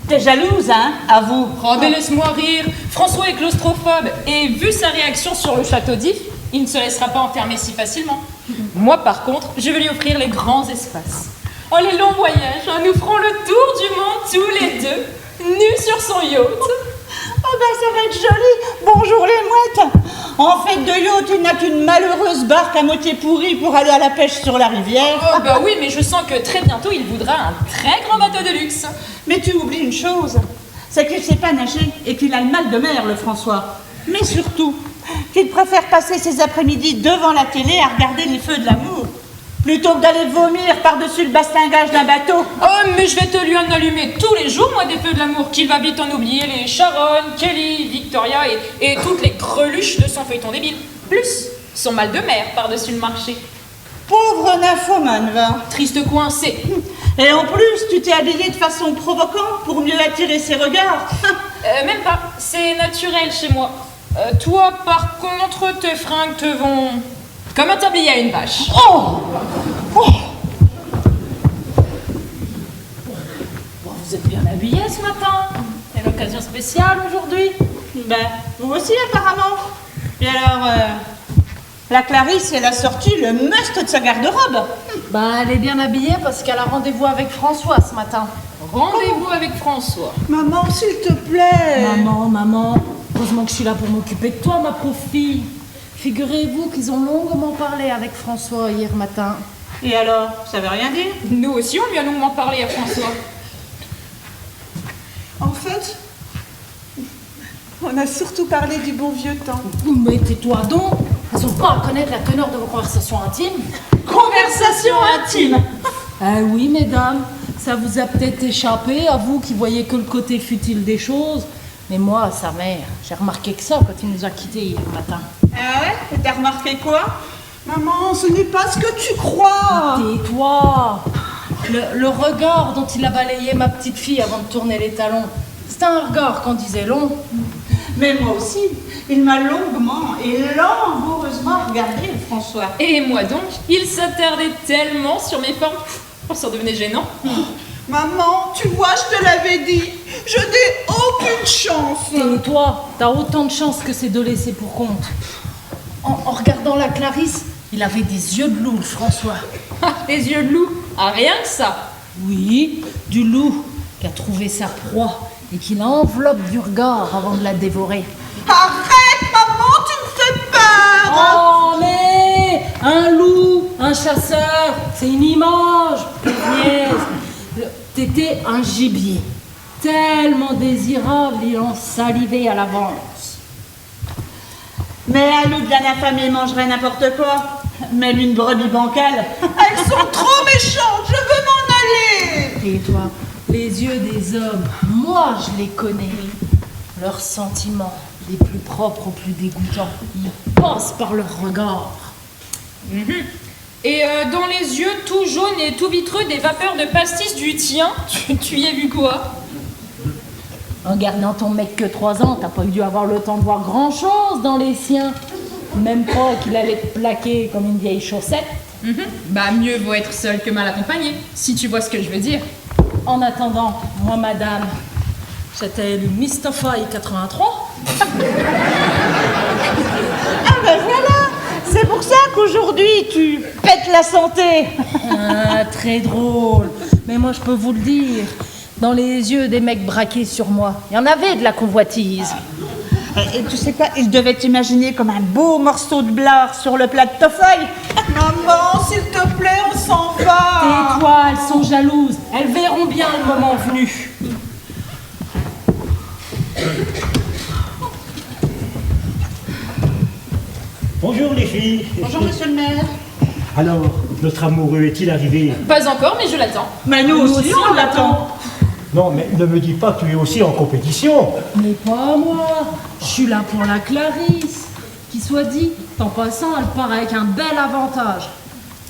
T'es jalouse, hein, avoue. Oh, mais laisse-moi rire. François est claustrophobe et vu sa réaction sur le château d'If, il ne se laissera pas enfermer si facilement. Moi, par contre, je vais lui offrir les grands espaces. Oh, les longs voyages, hein, nous ferons le tour du monde tous les deux, nus sur son yacht. Oh ben ça va être joli. Bonjour les mouettes. En fait de yacht, il n'a qu'une malheureuse barque à moitié pourrie pour aller à la pêche sur la rivière. Oh bah oui, mais je sens que très bientôt il voudra un très grand bateau de luxe. Mais tu oublies une chose, c'est qu'il ne sait pas nager et qu'il a le mal de mer, le François. Mais surtout, qu'il préfère passer ses après-midi devant la télé à regarder les feux de l'amour, plutôt que d'aller vomir par-dessus le bastingage d'un bateau. Oh, mais je vais te lui en allumer tous les jours, moi, des feux de l'amour, qu'il va vite en oublier les Sharon, Kelly, Victoria et toutes les greluches de son feuilleton débile. Plus son mal de mer par-dessus le marché. Pauvre nymphomane, va. Triste coincé. Et en plus, tu t'es habillée de façon provocante pour mieux attirer ses regards. Même pas, c'est naturel chez moi. Toi, par contre, tes fringues te vont comme un tablier à une vache. Oh, oh. Bon, vous êtes bien habillés ce matin. C'est l'occasion spéciale aujourd'hui. Ben, vous aussi apparemment. Et alors, la Clarisse, elle a sorti le must de sa garde-robe. Bah, elle est bien habillée parce qu'elle a rendez-vous avec François ce matin. Rendez-vous avec François. Maman, s'il te plaît. Maman, heureusement que je suis là pour m'occuper de toi, ma pauvre fille. Figurez-vous qu'ils ont longuement parlé avec François hier matin. Et alors, ça veut rien dire? Nous aussi, on lui a longuement parlé à François. En fait, on a surtout parlé du bon vieux temps. Mais tais-toi donc. Ils ont pas à connaître la teneur de vos conversations intimes. Conversation intime. Ah oui, mesdames, ça vous a peut-être échappé, à vous qui voyez que le côté futile des choses. Mais moi, sa mère, j'ai remarqué que ça quand il nous a quittés hier matin. Ah ouais? Et t'as remarqué quoi? Maman, ce n'est pas ce que tu crois. Tais-toi. Le regard dont il a balayé ma petite fille avant de tourner les talons, c'était un regard qu'on disait long. Mais moi aussi, il m'a longuement et langoureusement regardé, François. Et moi donc, il s'attardait tellement sur mes formes, ça devenait gênant. Maman, tu vois, je te l'avais dit, je n'ai aucune chance. Et toi, t'as autant de chance que ces deux laissés pour compte. En regardant la Clarisse, il avait des yeux de loup, le François. Les yeux de loup, ah rien que ça. Oui, du loup qui a trouvé sa proie et qui l'enveloppe du regard avant de la dévorer. Arrête, maman, tu me fais peur. Oh, mais un loup, un chasseur, c'est une image. T'étais un gibier, tellement désirable, il en salivait à l'avance. Mais un loup bien affamé mangerait n'importe quoi, même une brebis bancale. Elles sont trop méchantes, je veux m'en aller. Et toi, les yeux des hommes, moi je les connais. Leurs sentiments, les plus propres aux plus dégoûtants, ils passent par leur regard. Et dans les yeux tout jaunes et tout vitreux des vapeurs de pastis du tien, tu y as vu quoi? En gardant ton mec que 3 ans, t'as pas dû avoir le temps de voir grand-chose dans les siens. Même pas qu'il allait te plaquer comme une vieille chaussette. Bah mieux vaut être seul que mal accompagné, si tu vois ce que je veux dire. En attendant, moi madame, c'était le Mustapha 83. Ah ben voilà, c'est pour ça qu'aujourd'hui tu pètes la santé. Ah, très drôle. Mais moi je peux vous le dire, dans les yeux des mecs braqués sur moi, il y en avait de la convoitise. Et tu sais quoi, il devait t'imaginer comme un beau morceau de blard sur le plat de toffeuille. Maman, s'il te plaît, on s'en va. Tais-toi, elles sont jalouses. Elles verront bien le moment venu. Bonjour les filles. Bonjour, monsieur le maire. Alors, notre amoureux est-il arrivé? Pas encore, mais je l'attends. Mais nous aussi, on l'attend. Non, mais ne me dis pas que tu es aussi en compétition. Mais pas moi. Je suis là pour la Clarisse. Qui soit dit, en passant, elle part avec un bel avantage.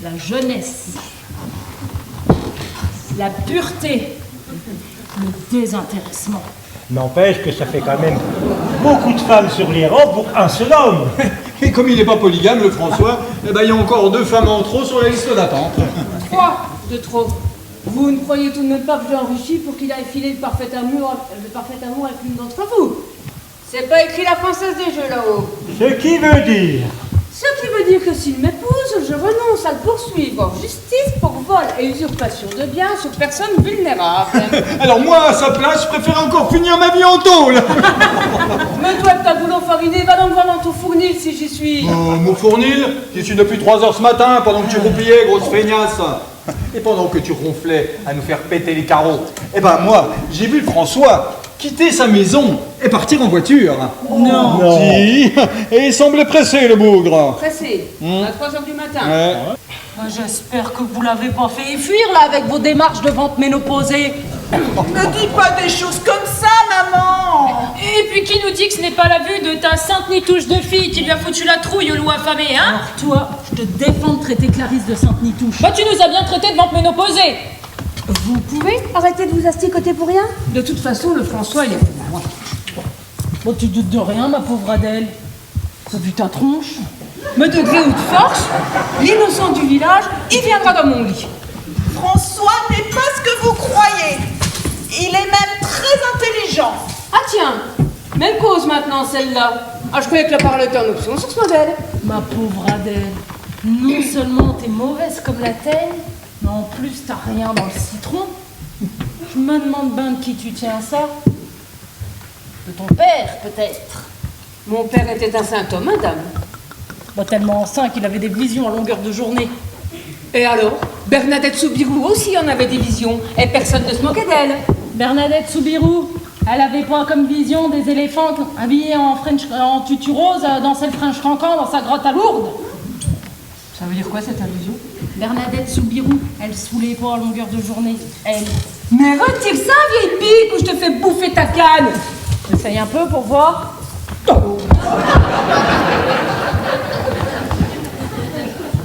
La jeunesse. La pureté. Le désintéressement. N'empêche que ça fait quand même beaucoup de femmes sur les rangs pour un seul homme. Et comme il n'est pas polygame, le François, eh ben, il y a encore 2 femmes en trop sur la liste d'attente. 3 de trop. Vous ne croyez tout de même pas que je l'ai enrichi pour qu'il aille filer le parfait amour avec l'une d'entre vous? C'est pas écrit la princesse des jeux là-haut. Ce qui veut dire... Ce qui veut dire que s'il m'épouse, je renonce à le poursuivre en justice pour vol et usurpation de biens sur personne vulnérable. Alors moi, à sa place, je préfère encore finir ma vie en tôle. Mais toi, que t'as le boulot fariné, va donc voir dans ton fournil si j'y suis. Mon fournil, j'y suis depuis 3 heures ce matin, pendant que tu roupillais, grosse feignasse. Et pendant que tu ronflais à nous faire péter les carreaux. Eh ben moi, j'ai vu François quitter sa maison et partir en voiture. Non. Si, et il semblait pressé, le bougre. Pressé, à 3 heures du matin. Ouais. J'espère que vous l'avez pas fait fuir là avec vos démarches de vente ménopausée. Ne dis pas des choses comme ça, maman. Et puis qui nous dit que ce n'est pas la vue de ta sainte nitouche de fille qui lui a foutu la trouille au loup affamé, hein? Alors toi, je te défends de traiter Clarisse de Sainte-Nitouche. Bah tu nous as bien traité de vente ménopausée. Vous pouvez arrêter de vous asticoter pour rien? De toute façon, le François, il est pour moi. Bon, tu doutes de rien, ma pauvre Adèle. T'as vu ta tronche? Mais de gré ou de force, l'innocent du village, il viendra dans mon lit. François n'est pas ce que vous croyez. Il est même très intelligent. Ah tiens, même cause maintenant celle-là. Ah, je croyais que la parole était en option sur ce modèle. Ma pauvre Adèle, non seulement t'es mauvaise comme la teigne, mais en plus t'as rien dans le citron. Je me demande bien de qui tu tiens ça. De ton père, peut-être. Mon père était un saint homme, madame. Bah, tellement saint qu'il avait des visions à longueur de journée. Et alors, Bernadette Soubirou aussi en avait des visions, et personne ne se moquait d'elle. Bernadette Soubirou, elle avait pas comme vision des éléphants habillés en tutu rose danser le French cancan dans sa grotte à Lourdes. Ça veut dire quoi cette allusion? Bernadette Soubirou, elle saoulait pas à longueur de journée, elle. Mais retire ça, vieille pique, ou je te fais bouffer ta canne. Essaye un peu pour voir.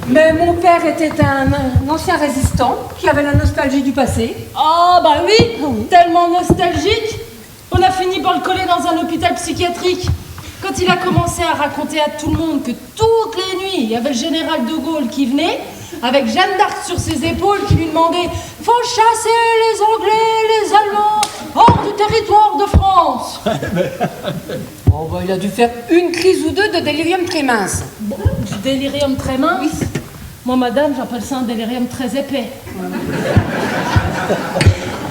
Mais mon père était un ancien résistant qui avait la nostalgie du passé. Ah bah oui, tellement nostalgique, on a fini par le coller dans un hôpital psychiatrique. Quand il a commencé à raconter à tout le monde que toutes les nuits, il y avait le général de Gaulle qui venait, avec Jeanne d'Arc sur ses épaules, qui lui demandait « Faut chasser les Anglais, les Allemands, hors du territoire de France !» Oh bah il a dû faire une crise ou deux de délirium très mince. Bon, du délirium très mince? Moi, madame, j'appelle ça un délirium très épais.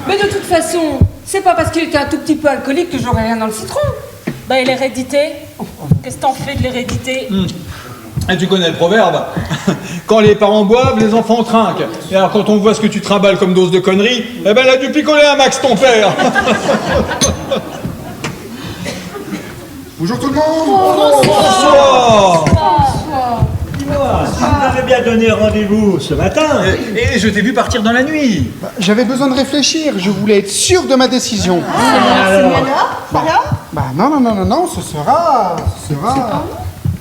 Mais de toute façon, c'est pas parce qu'il était un tout petit peu alcoolique que j'aurais rien dans le citron. Bah, et l'hérédité? Qu'est-ce que t'en fais de l'hérédité? Et tu connais le proverbe, quand les parents boivent, les enfants trinquent. Et alors quand on voit ce que tu trimbales comme dose de conneries, eh ben elle a dû picoler un max ton père. Bonjour tout le monde. Bonsoir. Dis-moi, tu nous avais bien donné rendez-vous ce matin. Et je t'ai vu partir dans la nuit. J'avais besoin de réfléchir, je voulais être sûr de ma décision. Bah non, ce sera...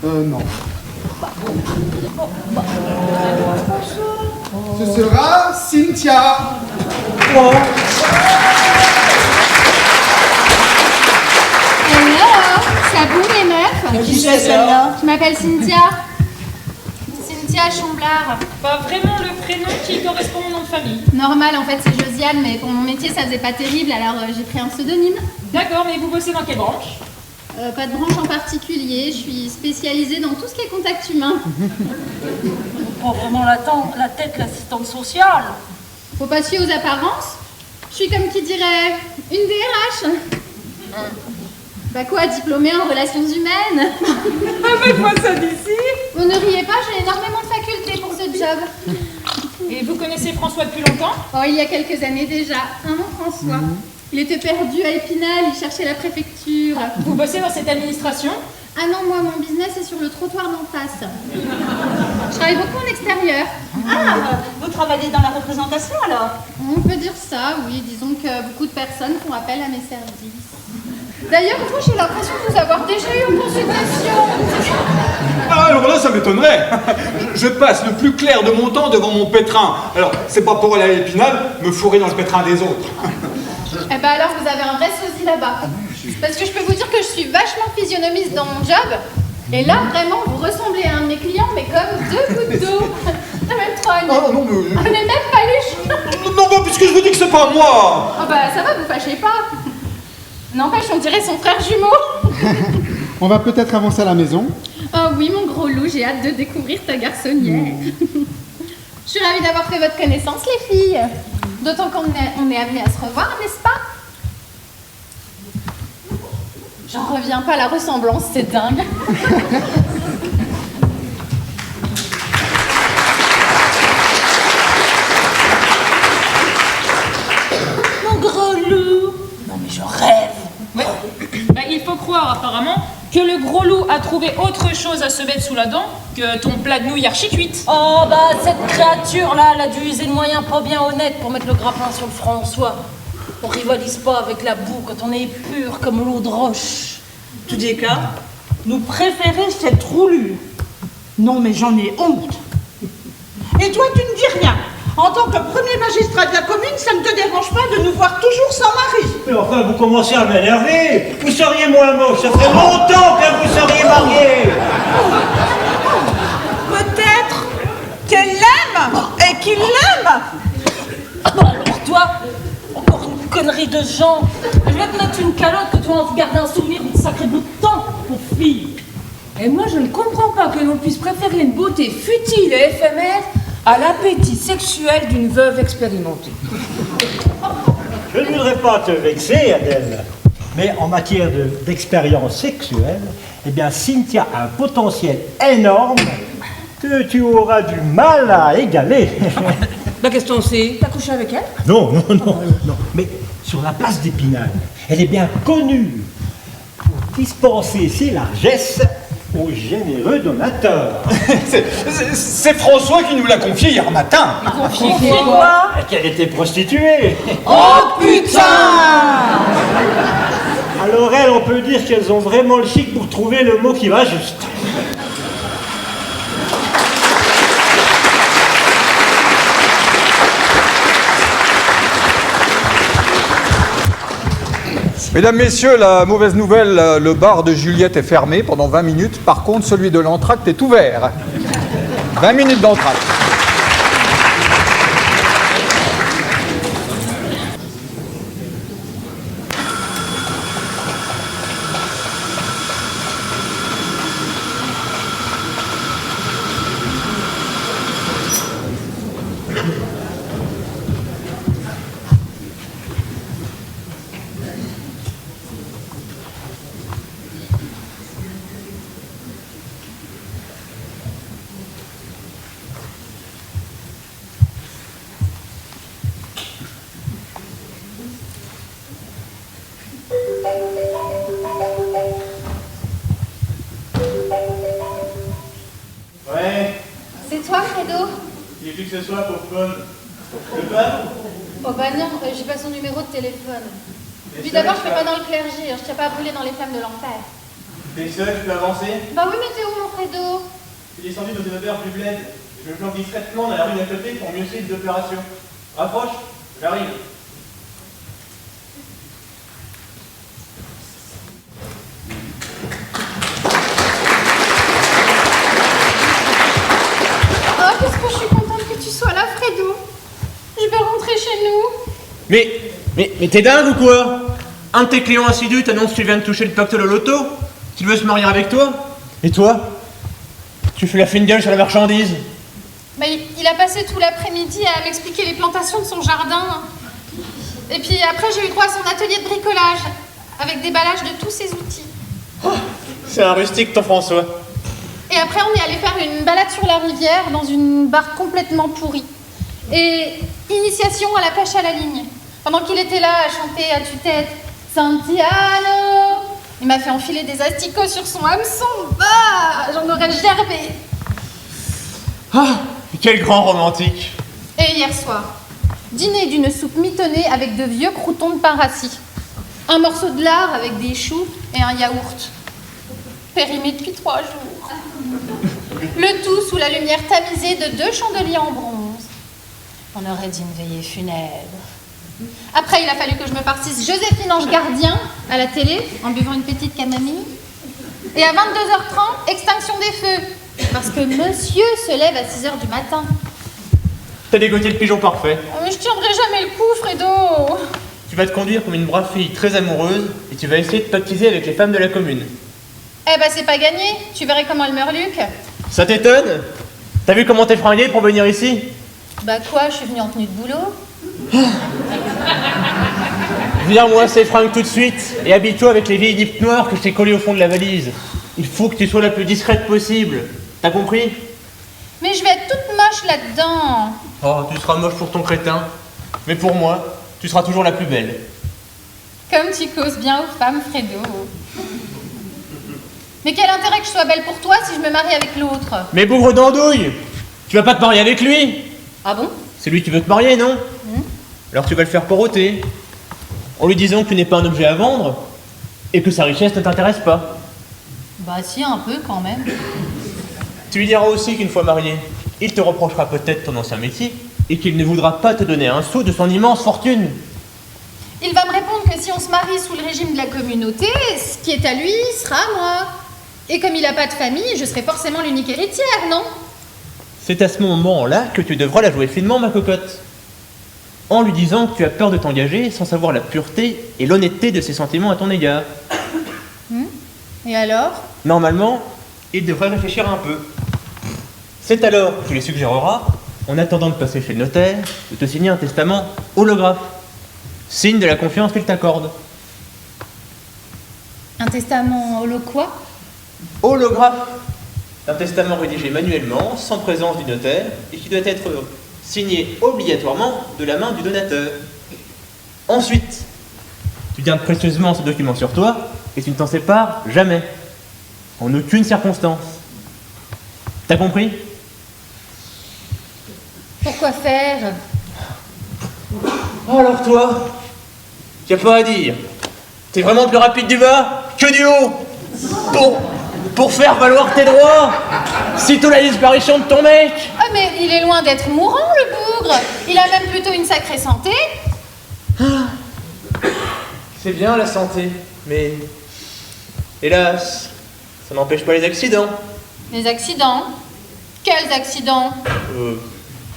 non. Ce sera Cynthia. Alors, ça boum les meufs? Qui c'est celle-là? Je m'appelle Cynthia. Cynthia Chomblard. Pas vraiment le prénom qui correspond au nom de famille. Normal, en fait, c'est Josiane, mais pour mon métier, ça faisait pas terrible, alors j'ai pris un pseudonyme. D'accord, mais vous bossez dans quelle branche? Pas de branche en particulier, je suis spécialisée dans tout ce qui est contact humain. Pas vraiment la tête, l'assistante sociale. Faut pas se fier aux apparences. Je suis comme qui dirait une DRH. Bah quoi, diplômée en relations humaines. Avec moi ça d'ici. Vous ne riez pas, j'ai énormément de facultés pour ce job. Et vous connaissez François depuis longtemps? Oh, il y a quelques années déjà. Un an, François. Il était perdu à Épinal, il cherchait la préfecture. Vous bossez dans cette administration? Ah non, moi, mon business est sur le trottoir d'en face. Je travaille beaucoup en extérieur. Ah, vous travaillez dans la représentation alors? On peut dire ça, oui. Disons que beaucoup de personnes font appel à mes services. D'ailleurs, vous, j'ai l'impression de vous avoir déjà eu en consultation. Ah, alors là, ça m'étonnerait. Je passe le plus clair de mon temps devant mon pétrin. Alors, c'est pas pour aller à l'Épinal, me fourrer dans le pétrin des autres. Eh ben alors, vous avez un vrai sosie là-bas. Parce que je peux vous dire que je suis vachement physionomiste dans mon job. Et là, vraiment, vous ressemblez à un de mes clients, mais comme deux gouttes d'eau. La même trogne. Ah non, mais... On est même paluche. Non, bah, puisque je vous dis que c'est pas moi. Oh bah ça va, vous fâchez pas. N'empêche, on dirait son frère jumeau. On va peut-être avancer à la maison. Oh oui, mon gros loup, j'ai hâte de découvrir ta garçonnière. Je suis ravie d'avoir fait votre connaissance, les filles. D'autant qu'on est amené à se revoir, n'est-ce pas? J'en reviens pas, la ressemblance, c'est dingue. Mon gros loup. Non mais je rêve. Ouais. Bah, il faut croire apparemment que le gros loup a trouvé autre chose à se mettre sous la dent que ton plat de nouilles archi-cuite. Oh bah cette créature-là, elle a dû user de moyens pas bien honnêtes pour mettre le grappin sur le François. On rivalise pas avec la boue quand on est pur comme l'eau de roche. Tous les cas, nous préférez cette roulure. Non, mais j'en ai honte. Et toi, tu ne dis rien. En tant que premier magistrat de la commune, ça ne te dérange pas de nous voir toujours sans mari. Mais enfin, vous commencez à m'énerver. Vous seriez moins moche. Ça fait longtemps que vous seriez marié. Peut-être qu'elle l'aime et qu'il l'aime. Alors toi, encore une connerie de gens. Je vais te mettre une calotte que tu vas en garder un souvenir de sacré bout de temps, pour fille. Et moi, je ne comprends pas que l'on puisse préférer une beauté futile et éphémère à l'appétit sexuel d'une veuve expérimentée. Je ne voudrais pas te vexer, Adèle, mais en matière d'expérience sexuelle, eh bien, Cynthia a un potentiel énorme que tu auras du mal à égaler. La question c'est, t'as couché avec elle? Non. Mais sur la place d'Épinal, elle est bien connue pour dispenser ses largesses aux généreux donateurs. C'est François qui nous l'a confié hier matin. Confié quoi? Qu'elle était prostituée. Oh putain! Alors elles, on peut dire qu'elles ont vraiment le chic pour trouver le mot qui va juste. Mesdames, messieurs, la mauvaise nouvelle, le bar de Juliette est fermé pendant 20 minutes. Par contre, celui de l'entracte est ouvert. 20 minutes d'entracte. Ouais, C'est toi, Fredo? il est plus que ce soit, pauvre conne. Le pas? Oh bah non, j'ai pas son numéro de téléphone. Puis d'abord, je fais pas dans le clergé, je tiens pas à brûler dans les flammes de l'enfer. T'es seul, tu peux avancer? Bah oui, mais t'es où, mon Fredo? Je suis descendu dans une odeur plus bled. Je me planque discrètement dans la rue d'à côté pour mieux suivre l'opération. Rapproche, j'arrive. Oh, qu'est-ce que je suis contente que tu sois là, Fredo. Je veux rentrer chez nous. Mais t'es dingue ou quoi? Un de tes clients assidus t'annonce que tu viens de toucher le pactole au loto? Qu'il veut se marier avec toi? Et toi? Tu fais la fine gueule sur la marchandise? Bah, il a passé tout l'après-midi à m'expliquer les plantations de son jardin. Et puis après, j'ai eu droit à son atelier de bricolage, avec déballage de tous ses outils. C'est un rustique, ton François. Et après, on est allé faire une balade sur la rivière dans une barque complètement pourrie. Et initiation à la pêche à la ligne. Pendant qu'il était là à chanter à tue-tête Santiano, il m'a fait enfiler des asticots sur son hameçon. Bah, j'en aurais gerbé. Ah, quel grand romantique. Et hier soir, dîner d'une soupe mitonnée avec de vieux croûtons de pain rassis. Un morceau de lard avec des choux et un yaourt. Périmé depuis 3 jours. Le tout sous la lumière tamisée de 2 chandeliers en bronze. On aurait dit une veillée funèbre. Après, il a fallu que je me farcisse Joséphine Ange Gardien à la télé en buvant une petite camomille. Et à 22h30, extinction des feux. Parce que monsieur se lève à 6h du matin. T'as dégoté le pigeon parfait. Oh, mais je tiendrai jamais le coup, Fredo. Tu vas te conduire comme une brave fille très amoureuse et tu vas essayer de pactiser avec les femmes de la commune. Eh ben, c'est pas gagné. Tu verrais comment elle meurt, Luc. Ça t'étonne? T'as vu comment t'es fringué pour venir ici? Bah quoi, je suis venue en tenue de boulot. Vire-moi ces fringues tout de suite et habille-toi avec les vieilles nippes noires que je t'ai collées au fond de la valise. Il faut que tu sois la plus discrète possible. T'as compris? Mais je vais être toute moche là-dedans. Oh, tu seras moche pour ton crétin. Mais pour moi, tu seras toujours la plus belle. Comme tu causes bien aux femmes, Fredo. Mais quel intérêt que je sois belle pour toi si je me marie avec l'autre? Mais bougre d'andouille! Tu vas pas te marier avec lui? Ah bon? C'est lui qui veut te marier, non? Alors tu vas le faire poroter. En lui disant que tu n'es pas un objet à vendre et que sa richesse ne t'intéresse pas. Bah si, un peu quand même. Tu lui diras aussi qu'une fois marié, il te reprochera peut-être ton ancien métier et qu'il ne voudra pas te donner un sou de son immense fortune. Il va me répondre que si on se marie sous le régime de la communauté, ce qui est à lui sera à moi. Et comme il n'a pas de famille, je serai forcément l'unique héritière, non? C'est à ce moment-là que tu devras la jouer finement, ma cocotte. En lui disant que tu as peur de t'engager sans savoir la pureté et l'honnêteté de ses sentiments à ton égard. Et alors? Normalement, il devrait réfléchir un peu. C'est alors que tu lui suggéreras, en attendant de passer chez le notaire, de te signer un testament holographe. Signe de la confiance qu'il t'accorde. Un testament holo quoi? Holographe. Un testament rédigé manuellement, sans présence du notaire, et qui doit être signé obligatoirement de la main du donateur. Ensuite, tu gardes précieusement ce document sur toi, et tu ne t'en sépares jamais. En aucune circonstance. T'as compris? Pourquoi faire? Oh alors toi, y a pas à dire. T'es vraiment plus rapide du bas que du haut. Pour faire valoir tes droits. Sitôt la disparition de ton mec. Ah mais il est loin d'être mourant, le bougre. Il a même plutôt une sacrée santé. C'est bien la santé, mais hélas, ça n'empêche pas les accidents. Les accidents? Quels accidents?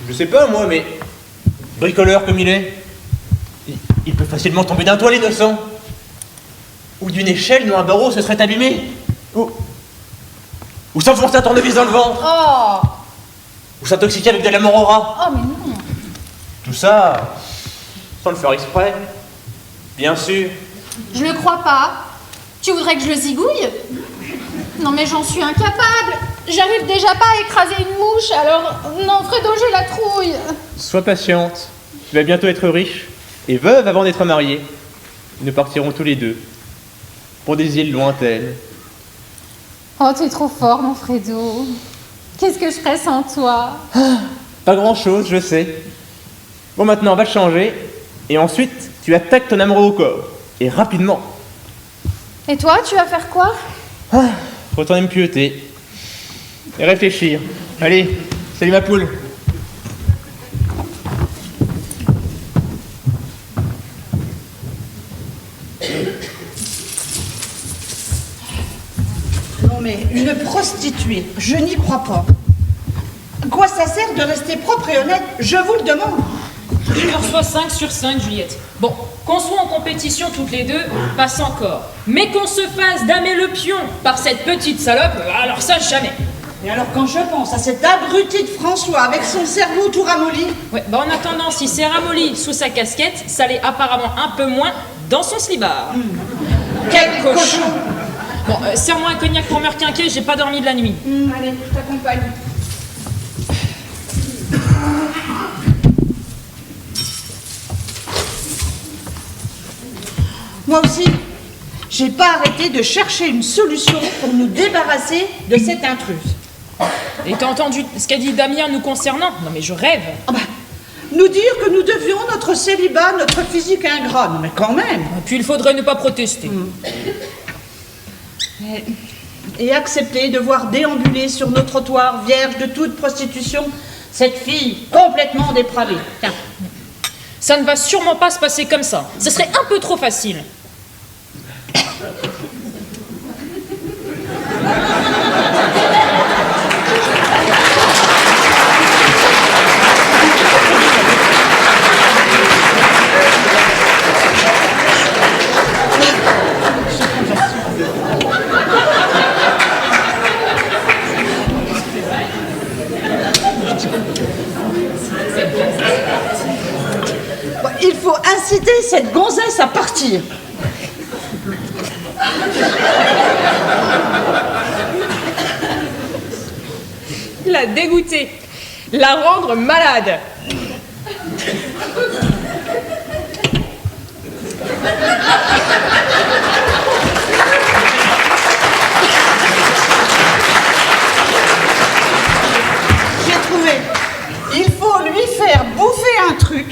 Je sais pas moi, mais bricoleur comme il est, il peut facilement tomber d'un toit l'innocent. Ou d'une échelle dont un barreau se serait abîmé. Ou s'enfoncer un tournevis dans le ventre. Oh! Ou s'intoxiquer avec de la morora. Oh mais non! Tout ça, sans le faire exprès. Bien sûr. Je le crois pas. Tu voudrais que je le zigouille? Non mais j'en suis incapable. J'arrive déjà pas à écraser une mouche, alors non, Fredo, j'ai la trouille. Sois patiente. Tu vas bientôt être riche et veuve avant d'être mariée. Nous partirons tous les deux pour des îles lointaines. Oh, t'es trop fort, mon Fredo. Qu'est-ce que je ferais sans toi? Pas grand-chose, je sais. Bon, maintenant, on va te changer. Et ensuite, tu attaques ton amoureux au corps. Et rapidement. Et toi, tu vas faire quoi? Retourner me pieuter. Et réfléchir. Allez, salut ma poule. Non mais une prostituée, je n'y crois pas. À quoi ça sert de rester propre et honnête? Je vous le demande. Tu reçois 5 sur 5, Juliette. Bon, qu'on soit en compétition toutes les deux, passe encore. Mais qu'on se fasse damer le pion par cette petite salope, alors ça, jamais. Et alors quand je pense à cet abruti de François avec son cerveau tout ramolli... Ouais, bah en attendant, si c'est ramolli sous sa casquette, ça l'est apparemment un peu moins dans son slibard. Quel cochon! Bon, serre-moi un cognac pour me requinquer, j'ai pas dormi de la nuit. Allez, je t'accompagne. Moi aussi, j'ai pas arrêté de chercher une solution pour nous débarrasser de cette intruse. Et t'as entendu ce qu'a dit Damien nous concernant? Non mais je rêve. Ah bah, nous dire que nous devions notre célibat, notre physique ingrat, non mais quand même. Et puis il faudrait ne pas protester. Et accepter de voir déambuler sur nos trottoirs, vierge de toute prostitution, cette fille complètement dépravée. Tiens. Ça ne va sûrement pas se passer comme ça. Ce serait un peu trop facile. il faut inciter cette gonzesse à partir. La dégoûter, la rendre malade. J'ai trouvé. Il faut lui faire bouffer un truc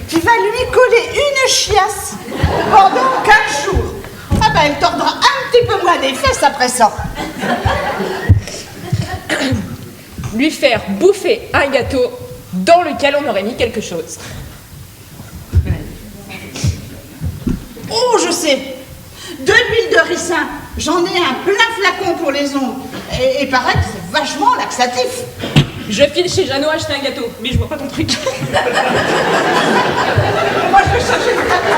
qui va lui coller une chiasse pendant 4 jours. Ah ben, elle tordra un petit peu moins des fesses après ça. Lui faire bouffer un gâteau dans lequel on aurait mis quelque chose. Oh, je sais. De l'huile de ricin. J'en ai un plein flacon pour les ongles. Et pareil, c'est vachement laxatif. Je file chez Jeannot acheter un gâteau, mais je vois pas ton truc. Moi, je vais chercher le flacon.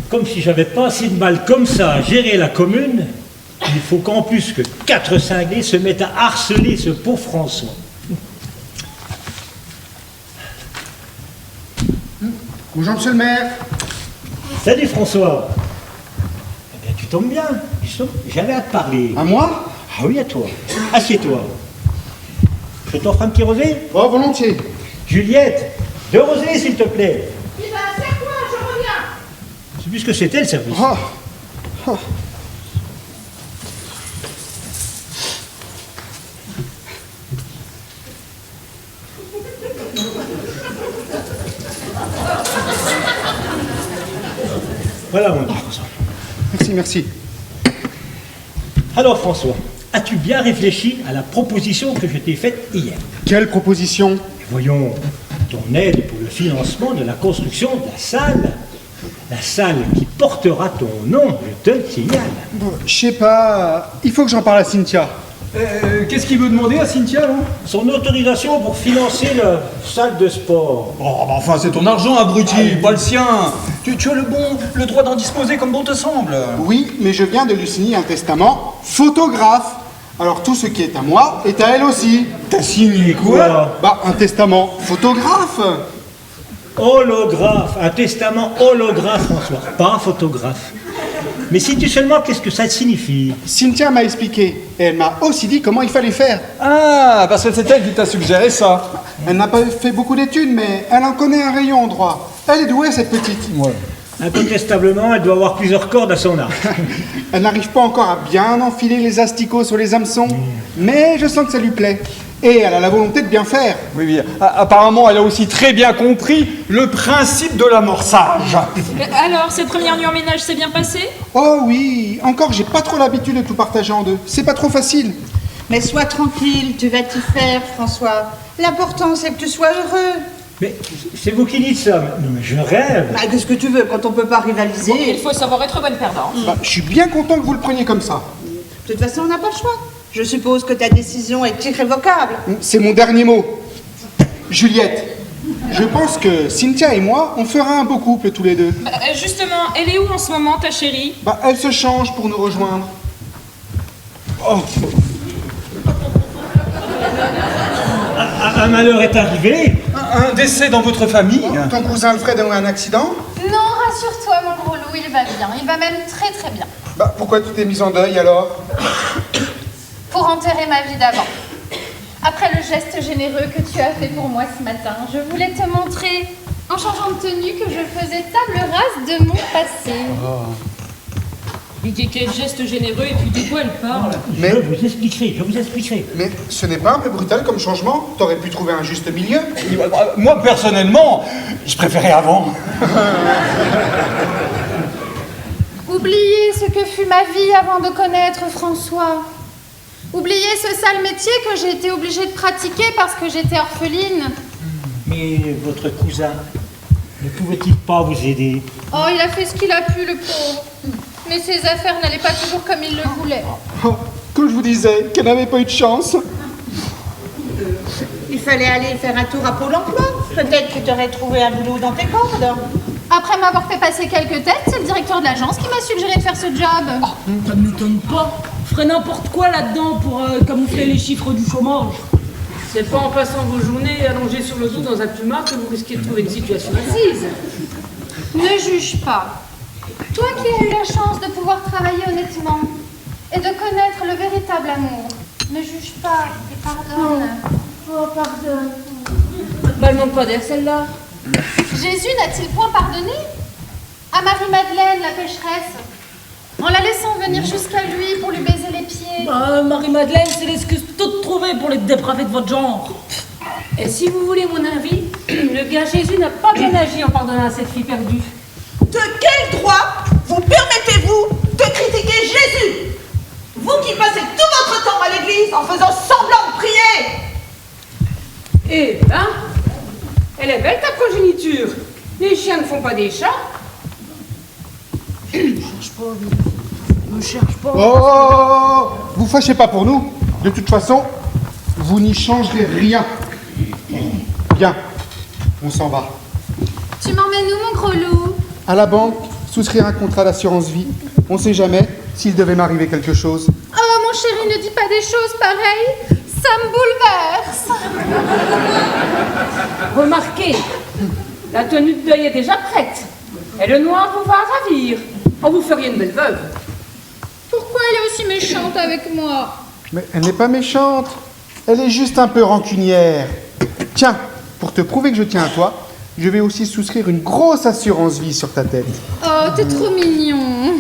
Comme si j'avais pas assez de mal comme ça à gérer la commune, il faut qu'en plus que 4 cinglés se mettent à harceler ce pauvre François. Bonjour, monsieur le maire. Salut François. Eh bien, tu tombes bien. J'avais à te parler. À moi? Ah oui, à toi. Assieds-toi. Je t'offre un petit rosé? Oh, volontiers. Juliette, 2 rosés, s'il te plaît. Eh ben, serre-toi, je reviens. Je sais plus ce que c'était, le service. Oh. Oh. Voilà, mon petit François. Merci, merci. Alors, François, as-tu bien réfléchi à la proposition que je t'ai faite hier? Quelle proposition? Et voyons, ton aide pour le financement de la construction de la salle. La salle qui portera ton nom, je te le signale. Bon, je sais pas. Il faut que j'en parle à Cynthia. Qu'est-ce qu'il veut demander à Cynthia, là? Son autorisation pour financer la salle de sport. Oh, bah enfin, c'est ton argent, abruti, pas le sien. Tu as le droit d'en disposer comme bon te semble. Oui, mais je viens de lui signer un testament photographe. Alors tout ce qui est à moi est à elle aussi. T'as signé quoi? Bah, un testament photographe. Holographe, un testament holographe, François, pas photographe. Mais si tu seulement, qu'est-ce que ça signifie? Cynthia m'a expliqué et elle m'a aussi dit comment il fallait faire. Ah, parce que c'est elle qui t'a suggéré ça. Elle n'a pas fait beaucoup d'études, mais elle en connaît un rayon en droit. Elle est douée, cette petite. Ouais. Incontestablement, elle doit avoir plusieurs cordes à son arc. Elle n'arrive pas encore à bien enfiler les asticots sur les hameçons, mais je sens que ça lui plaît. Et elle a la volonté de bien faire. Oui, oui. Apparemment, elle a aussi très bien compris le principe de l'amorçage. Alors, cette première nuit en ménage s'est bien passée? Oh oui, encore j'ai pas trop l'habitude de tout partager en deux. C'est pas trop facile. Mais sois tranquille, tu vas t'y faire, François. L'important, c'est que tu sois heureux. Mais c'est vous qui dites ça. Non, mais je rêve. Bah, qu'est-ce que tu veux quand on peut pas rivaliser? Bon, il faut savoir être bonne perdante. Bah, je suis bien content que vous le preniez comme ça. De toute façon, on n'a pas le choix. Je suppose que ta décision est irrévocable. C'est mon dernier mot. Juliette, je pense que Cynthia et moi, on fera un beau couple tous les deux. Justement, elle est où en ce moment, ta chérie? Bah, elle se change pour nous rejoindre. Oh, Un malheur est arrivé. Un décès dans votre famille? ton cousin Alfred a eu un accident? Non, rassure-toi, mon gros loup, il va bien. Il va même très très bien. Bah, pourquoi tu t'es mise en deuil alors? Pour enterrer ma vie d'avant. Après le geste généreux que tu as fait pour moi ce matin, je voulais te montrer, en changeant de tenue, que je faisais table rase de mon passé. Mais quel geste généreux, et puis de quoi elle parle? Mais- Je vous expliquerai. Mais ce n'est pas un peu brutal comme changement? T'aurais pu trouver un juste milieu? Moi, personnellement, je préférais avant. Oubliez ce que fut ma vie avant de connaître François. Oubliez ce sale métier que j'ai été obligée de pratiquer parce que j'étais orpheline. Mais votre cousin, Ne pouvait-il pas vous aider? Oh, il a fait ce qu'il a pu, le pauvre. Mais ses affaires n'allaient pas toujours comme il le voulait. Oh, que je vous disais, qu'elle n'avait pas eu de chance. Il fallait aller faire un tour à Pôle emploi. Peut-être que tu aurais trouvé un boulot dans tes cordes. Après m'avoir fait passer quelques têtes, c'est le directeur de l'agence qui m'a suggéré de faire ce job. Ça ne m'étonne pas. Je ferais n'importe quoi là-dedans pour camoufler les chiffres du chômage. C'est pas en passant vos journées allongées sur le dos dans un plumard que vous risquez de trouver une situation assise. Ne juge pas. Toi qui as eu la chance de pouvoir travailler honnêtement et de connaître le véritable amour, ne juge pas et pardonne. Oh, pardonne. Bah, elle manque pas d'air celle-là. Jésus n'a-t-il point pardonné à Marie-Madeleine, la pécheresse, en la laissant venir jusqu'à lui pour lui baiser les pieds? Marie-Madeleine, c'est l'excuse toute trouvée pour les dépravés de votre genre. Et si vous voulez mon avis, le gars Jésus n'a pas bien agi en pardonnant à cette fille perdue. De quel droit vous permettez-vous de critiquer Jésus? Vous qui passez tout votre temps à l'église en faisant semblant de prier. Eh ben, elle est belle ta progéniture. Les chiens ne font pas des chats. Ne cherche pas. Oh, vous fâchez pas pour nous. De toute façon, vous n'y changerez rien. Bien, on s'en va. Tu m'emmènes où, mon gros loup? À la banque, souscrire un contrat d'assurance vie. On sait jamais s'il devait m'arriver quelque chose. Oh, mon chéri, ne dis pas des choses pareilles. Ça me bouleverse. Remarquez, la tenue de deuil est déjà prête. Et le noir vous va ravir. Oh, vous feriez une belle veuve. Pourquoi elle est aussi méchante avec moi? Mais elle n'est pas méchante. Elle est juste un peu rancunière. Tiens, pour te prouver que je tiens à toi, je vais aussi souscrire une grosse assurance vie sur ta tête. Oh, t'es trop mignon.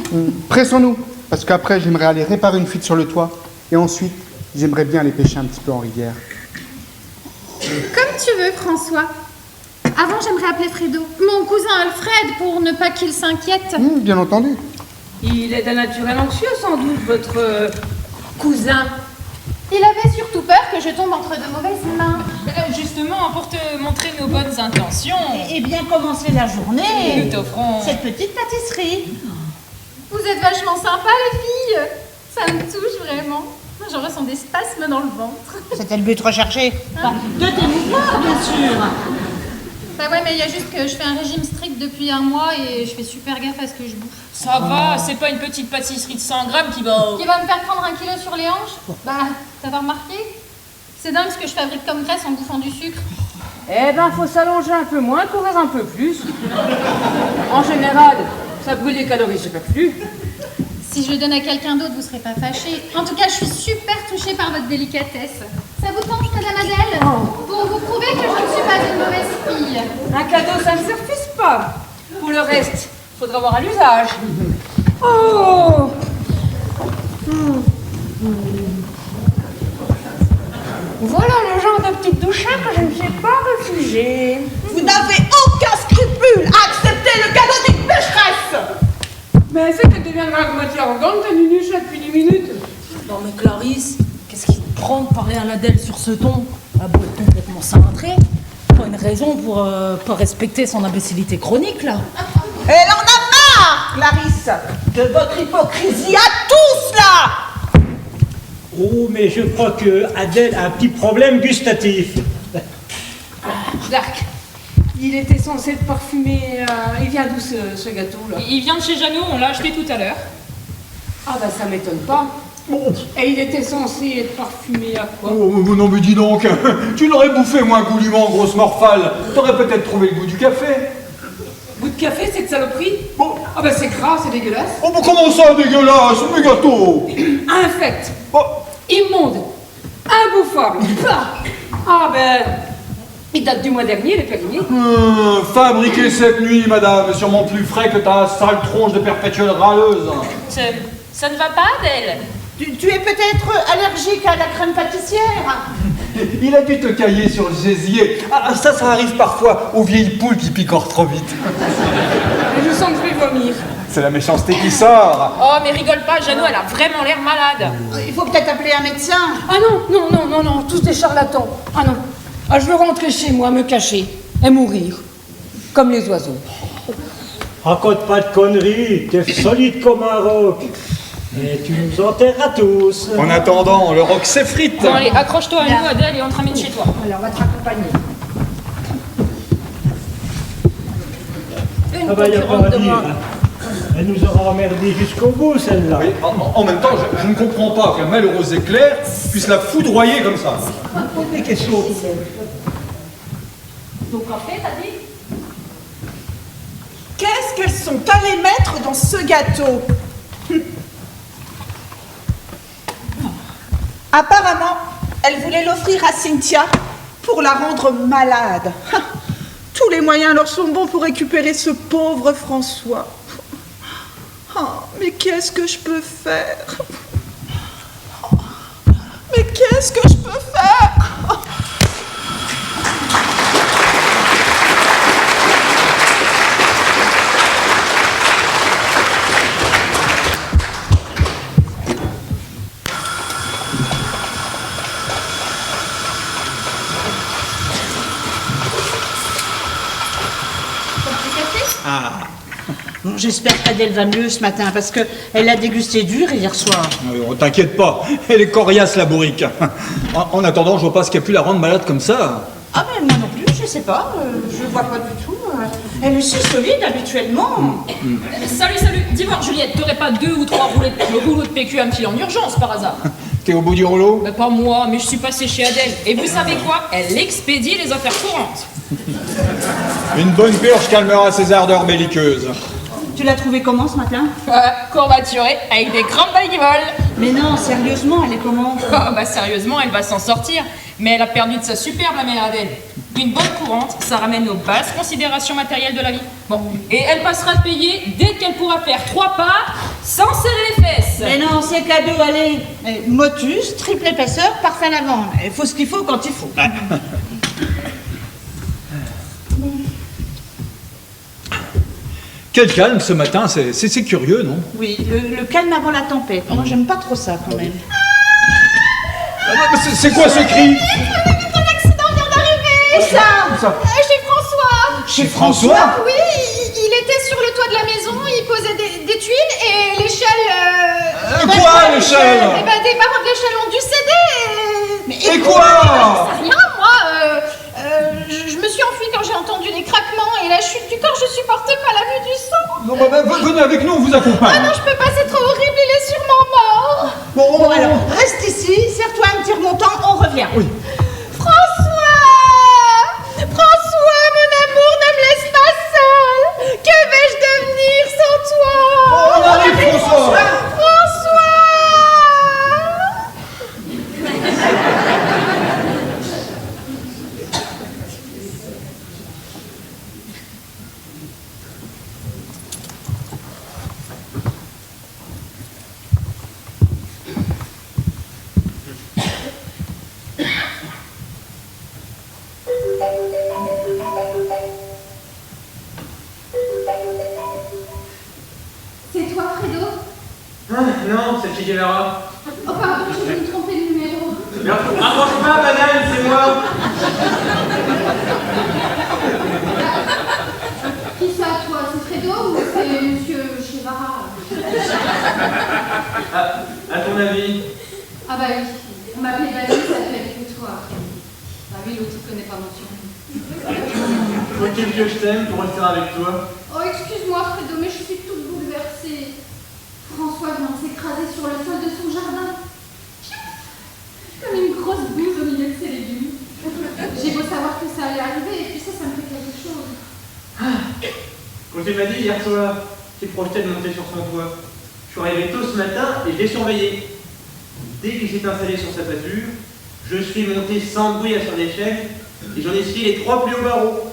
Pressons-nous, parce qu'après, j'aimerais aller réparer une fuite sur le toit. Et ensuite, j'aimerais bien aller pêcher un petit peu en rivière. Comme tu veux, François. Avant, j'aimerais appeler Fredo, mon cousin Alfred, pour ne pas qu'il s'inquiète. Bien entendu. Il est d'un naturel anxieux, sans doute, votre cousin. Il avait surtout peur que je tombe entre de mauvaises mains. Justement, pour te montrer nos bonnes intentions, Et bien commencer la journée. nous t'offrons... Cette petite pâtisserie. Vous êtes vachement sympas, les filles. Ça me touche vraiment. Je ressens des spasmes dans le ventre. C'était le but recherché. De tes mouvements, bien sûr. Bah ouais, mais il y a juste que je fais un régime strict depuis un mois et je fais super gaffe à ce que je bouffe. Ça va, c'est pas une petite pâtisserie de 100 grammes qui va... Qui va me faire prendre 1 kilo sur les hanches? Bah, t'as pas remarqué? C'est dingue ce que je fabrique comme graisse en bouffant du sucre. Eh ben, faut s'allonger un peu moins, courir un peu plus. En général, ça brûle les calories superflues. Si je le donne à quelqu'un d'autre, vous serez pas fâchés. En tout cas, je suis super touchée par votre délicatesse. Ça vous tente, Madame Adèle? Pour vous prouver que je ne suis pas une mauvaise fille. Un cadeau, ça ne suffit pas. Pour le reste, faudra voir à l'usage. Oh! Voilà le genre de petite douchette que je ne sais pas refuser. Vous n'avez aucun scrupule à accepter le cadeau d'une pécheresse. Mais c'est qu'elle deviendra à moitié arrogante, t'as une douchette depuis 10 minutes. Non mais Clarisse, qu'est-ce qui te prend de parler à l'Adèle sur ce ton? Ah bon, complètement cintré. Pas une raison pour pas respecter son imbécilité chronique là. Elle en a marre, Clarisse, de votre hypocrisie à tous là. Oh, mais je crois que Adèle a un petit problème gustatif. Dark, il était censé être parfumé. Il vient d'où ce gâteau-là? Il vient de chez Jeannot, on l'a acheté tout à l'heure. Ah bah ça m'étonne pas. Et il était censé être parfumé à quoi? Oh, non mais dis donc, tu l'aurais bouffé moins goulûment, grosse morphale. T'aurais peut-être trouvé le goût du café. Bout de café, cette saloperie? Ah bah c'est gras, c'est dégueulasse. Oh, mais comment ça, dégueulasse, mes gâteaux? Infect, Oh, immonde, imbouffable. Ah ben, il date du mois dernier, le périmé. fabriqué cette nuit, madame, sûrement plus frais que ta sale tronche de perpétuelle râleuse. Ça ne va pas, Adèle? Tu es peut-être allergique à la crème pâtissière. Il a dû te cailler sur le gésier. Ah, ça arrive parfois aux vieilles poules qui picorent trop vite. Je sens que je vais vomir. C'est la méchanceté qui sort. Oh, mais rigole pas, Jeannot, elle a vraiment l'air malade. Il faut peut-être appeler un médecin. Ah non, tous des charlatans. Ah non, je veux rentrer chez moi, me cacher et mourir. comme les oiseaux. Raconte pas de conneries, t'es solide comme un roc. Et tu nous enterreras tous. En attendant, le roc s'effrite. Bon, allez, accroche-toi à nous, Adèle, et on te ramène chez toi. Alors, on va te raccompagner. Une Ah bah, y a pas concurrente à de dire. moi. Elle nous aura emmerdés jusqu'au bout, celle-là. Oui, en même temps, je ne comprends pas qu'un malheureux éclair puisse la foudroyer comme ça. Mais qu'est-ce qu'on Donc en fait, t'as dit Qu'est-ce qu'elles sont allées mettre dans ce gâteau? Apparemment, elle voulait l'offrir à Cynthia pour la rendre malade. Tous les moyens leur sont bons pour récupérer ce pauvre François. Oh, mais qu'est-ce que je peux faire? Mais qu'est-ce que je peux faire? Bon, j'espère qu'Adèle va mieux ce matin parce qu'elle a dégusté dur hier soir. T'inquiète pas, elle est coriace la bourrique. En attendant, je vois pas ce qui a pu la rendre malade comme ça. Ah mais moi non plus, je sais pas, je vois pas du tout. Elle est si solide habituellement. Salut, dis-moi, Juliette, t'aurais pas 2 ou 3 rouleaux de PQ à me filer en urgence par hasard? T'es au bout du rouleau? Bah pas moi, mais je suis passé chez Adèle. Et vous savez quoi? Elle expédie les affaires courantes. Une bonne purge calmera ses ardeurs belliqueuses. Tu l'as trouvée comment ce matin? Courbaturée, avec des grandes balles qui volent. Mais non, sérieusement, elle est comment? Oh, bah sérieusement, elle va s'en sortir. Mais elle a perdu de sa superbe, la mère Adèle. Une bonne courante, ça ramène aux basses considérations matérielles de la vie. Bon, et elle passera à payer dès qu'elle pourra faire 3 pas sans serrer les fesses. Mais non, c'est cadeau, allez. Motus, triple épaisseur, parfait lavande. Il faut ce qu'il faut quand il faut. Quel calme ce matin, c'est curieux, non? Oui, le calme avant la tempête. Moi, j'aime pas trop ça quand même. C'est quoi ce cri? Un accident vient d'arriver. Où ça? Chez François. Chez François? Oui, il était sur le toit de la maison, il posait des tuiles et l'échelle... Quoi, l'échelle? Eh ben, des barreaux de l'échelle ont dû céder. Et quoi? Rien, moi, je me suis enfuie quand j'ai entendu les craquements et la chute du corps, je supportais pas la vue du sang. Non, venez avec nous, on vous Ah accompagne. non, je peux pas, c'est trop horrible, il est sûrement mort. Bon, alors, reste ici, serre-toi un petit remontant, on revient. Oui. François, mon amour, ne me laisse pas seule. Que vais-je devenir sans toi? On arrive, François. C'est toi, Fredo? Non, c'est Chigevara. Oh pardon, j'ai dû me tromper de numéro. Rapproche pas, madame, c'est moi. Qui ça, toi? C'est Fredo ou c'est Monsieur Chevara? À ton avis? Ah bah oui, on m'appelait Valérie, ça fait que toi. Bah oui, l'autre il connaît pas mon surnom. Faut-il que je t'aime pour rester avec toi? Oh, excuse-moi, Fredo, mais je suis toute bouleversée. François vient de s'écraser sur le sol de son jardin. Comme une grosse bouse au milieu de ses légumes. J'ai beau savoir que ça allait arriver, et puis ça me fait quelque chose. Quand tu m'as dit hier soir qu'il projetait de monter sur son toit, je suis arrivé tôt ce matin et je l'ai surveillé. Dès qu'il s'est installé sur sa toiture, je suis monté sans bruit à son échelle et j'en ai scié les 3 plus hauts barreaux.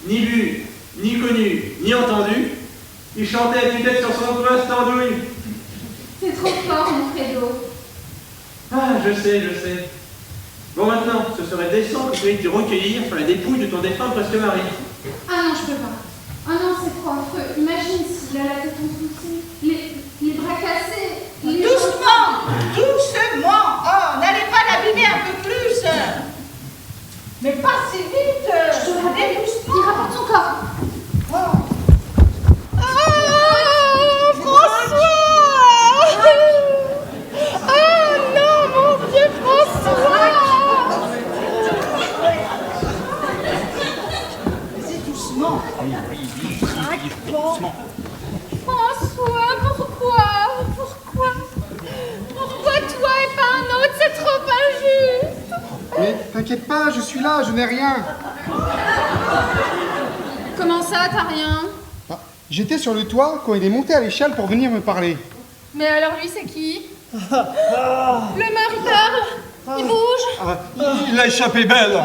Ni vu, ni connu, ni entendu, il chantait à tue-tête sur son toit, cette andouille. C'est trop fort, mon Fredo. Ah, je sais. Bon, maintenant, ce serait décent que tu ailles te recueillir sur la dépouille de ton défunt presque mari. Ah non, je peux pas. Ah non, c'est trop affreux. Imagine s'il a la tête enfoncée, les bras cassés, les Doucement, doucement. Oh, n'allez pas l'abîmer un peu plus. Mais pas si vite. Je te rappelle, il rapporte son corps. doucement. François, pourquoi Pourquoi toi et pas un autre? C'est trop injuste. Mais t'inquiète pas, je suis là, je n'ai rien. Comment ça, t'as rien? Ah, j'étais sur le toit quand il est monté à l'échelle pour venir me parler. Mais alors lui, c'est qui? Le maire, il parle. Il bouge. Il a échappé belle.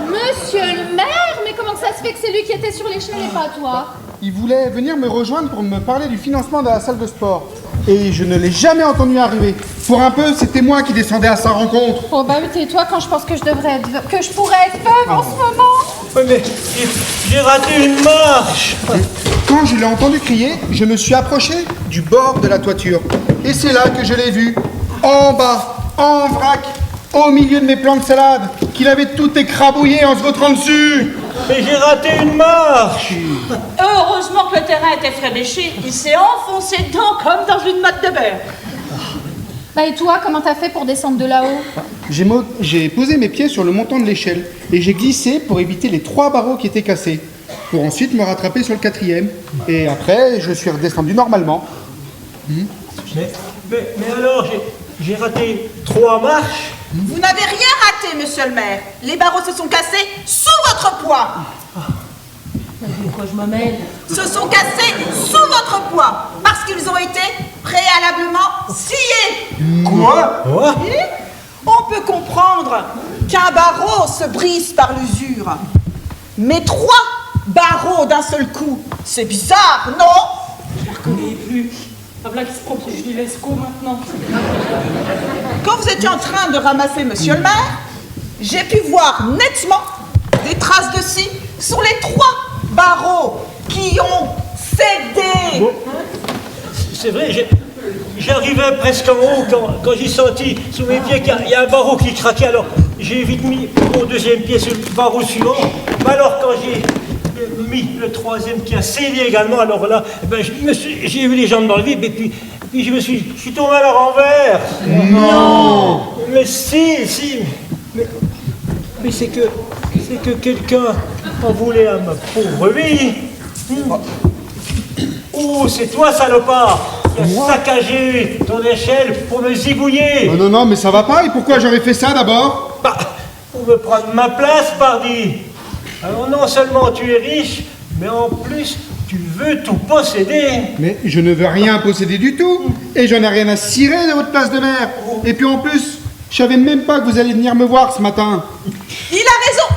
Monsieur le maire, mais comment que ça se fait que c'est lui qui était sur l'échelle et pas toi? Il voulait venir me rejoindre pour me parler du financement de la salle de sport. Et je ne l'ai jamais entendu arriver. Pour un peu, c'était moi qui descendais à sa rencontre. Oh bah tais-toi quand je pense que je pourrais être veuve en ce moment. Ouais, mais j'ai raté une marche. Quand je l'ai entendu crier, je me suis approché du bord de la toiture. Et c'est là que je l'ai vu, en bas, en vrac, au milieu de mes plants de salade, qu'il avait tout écrabouillé en se vautrant dessus. Mais j'ai raté une marche. Heureusement que le terrain était fréméché. Il s'est enfoncé dedans comme dans une motte de beurre. Bah et toi, comment t'as fait pour descendre de là-haut? J'ai posé mes pieds sur le montant de l'échelle et j'ai glissé pour éviter les 3 barreaux qui étaient cassés, pour ensuite me rattraper sur le 4e. Et après, je suis redescendu normalement. Mais alors, j'ai raté 3 marches. Vous n'avez rien raté, monsieur le maire. Les barreaux se sont cassés sous votre poids. Pourquoi je me mêle? Se sont cassés sous votre poids parce qu'ils ont été préalablement sciés. Quoi? Oui. On peut comprendre qu'un barreau se brise par l'usure. Mais 3 barreaux d'un seul coup, c'est bizarre, non? Je la reconnais plus. La blague qui se protège du Lescaut maintenant. Quand vous étiez en train de ramasser monsieur le maire, j'ai pu voir nettement des traces de scie sur les 3 barreaux qui ont cédé. Bon. C'est vrai, j'arrivais presque en haut quand j'ai senti sous mes pieds qu'il y a un barreau qui craquait. Alors j'ai vite mis mon 2e pied sur le barreau suivant. Mais alors quand j'ai mis le 3e qui a cédé également, alors là, ben, j'ai eu les jambes dans le vide et puis je suis tombé à la renverse. Non. Mais si. Mais c'est que quelqu'un en voulait à ma pauvre vie. Oh, c'est toi, salopard, qui a saccagé ton échelle pour me zigouiller. Non, mais ça va pas. Et pourquoi j'aurais fait ça d'abord? Bah, pour me prendre ma place, pardi. Alors non seulement tu es riche, mais en plus tu veux tout posséder. Mais je ne veux rien posséder du tout. Et j'en ai rien à cirer de votre place de maire. Et puis en plus, je savais même pas que vous alliez venir me voir ce matin. Il a raison.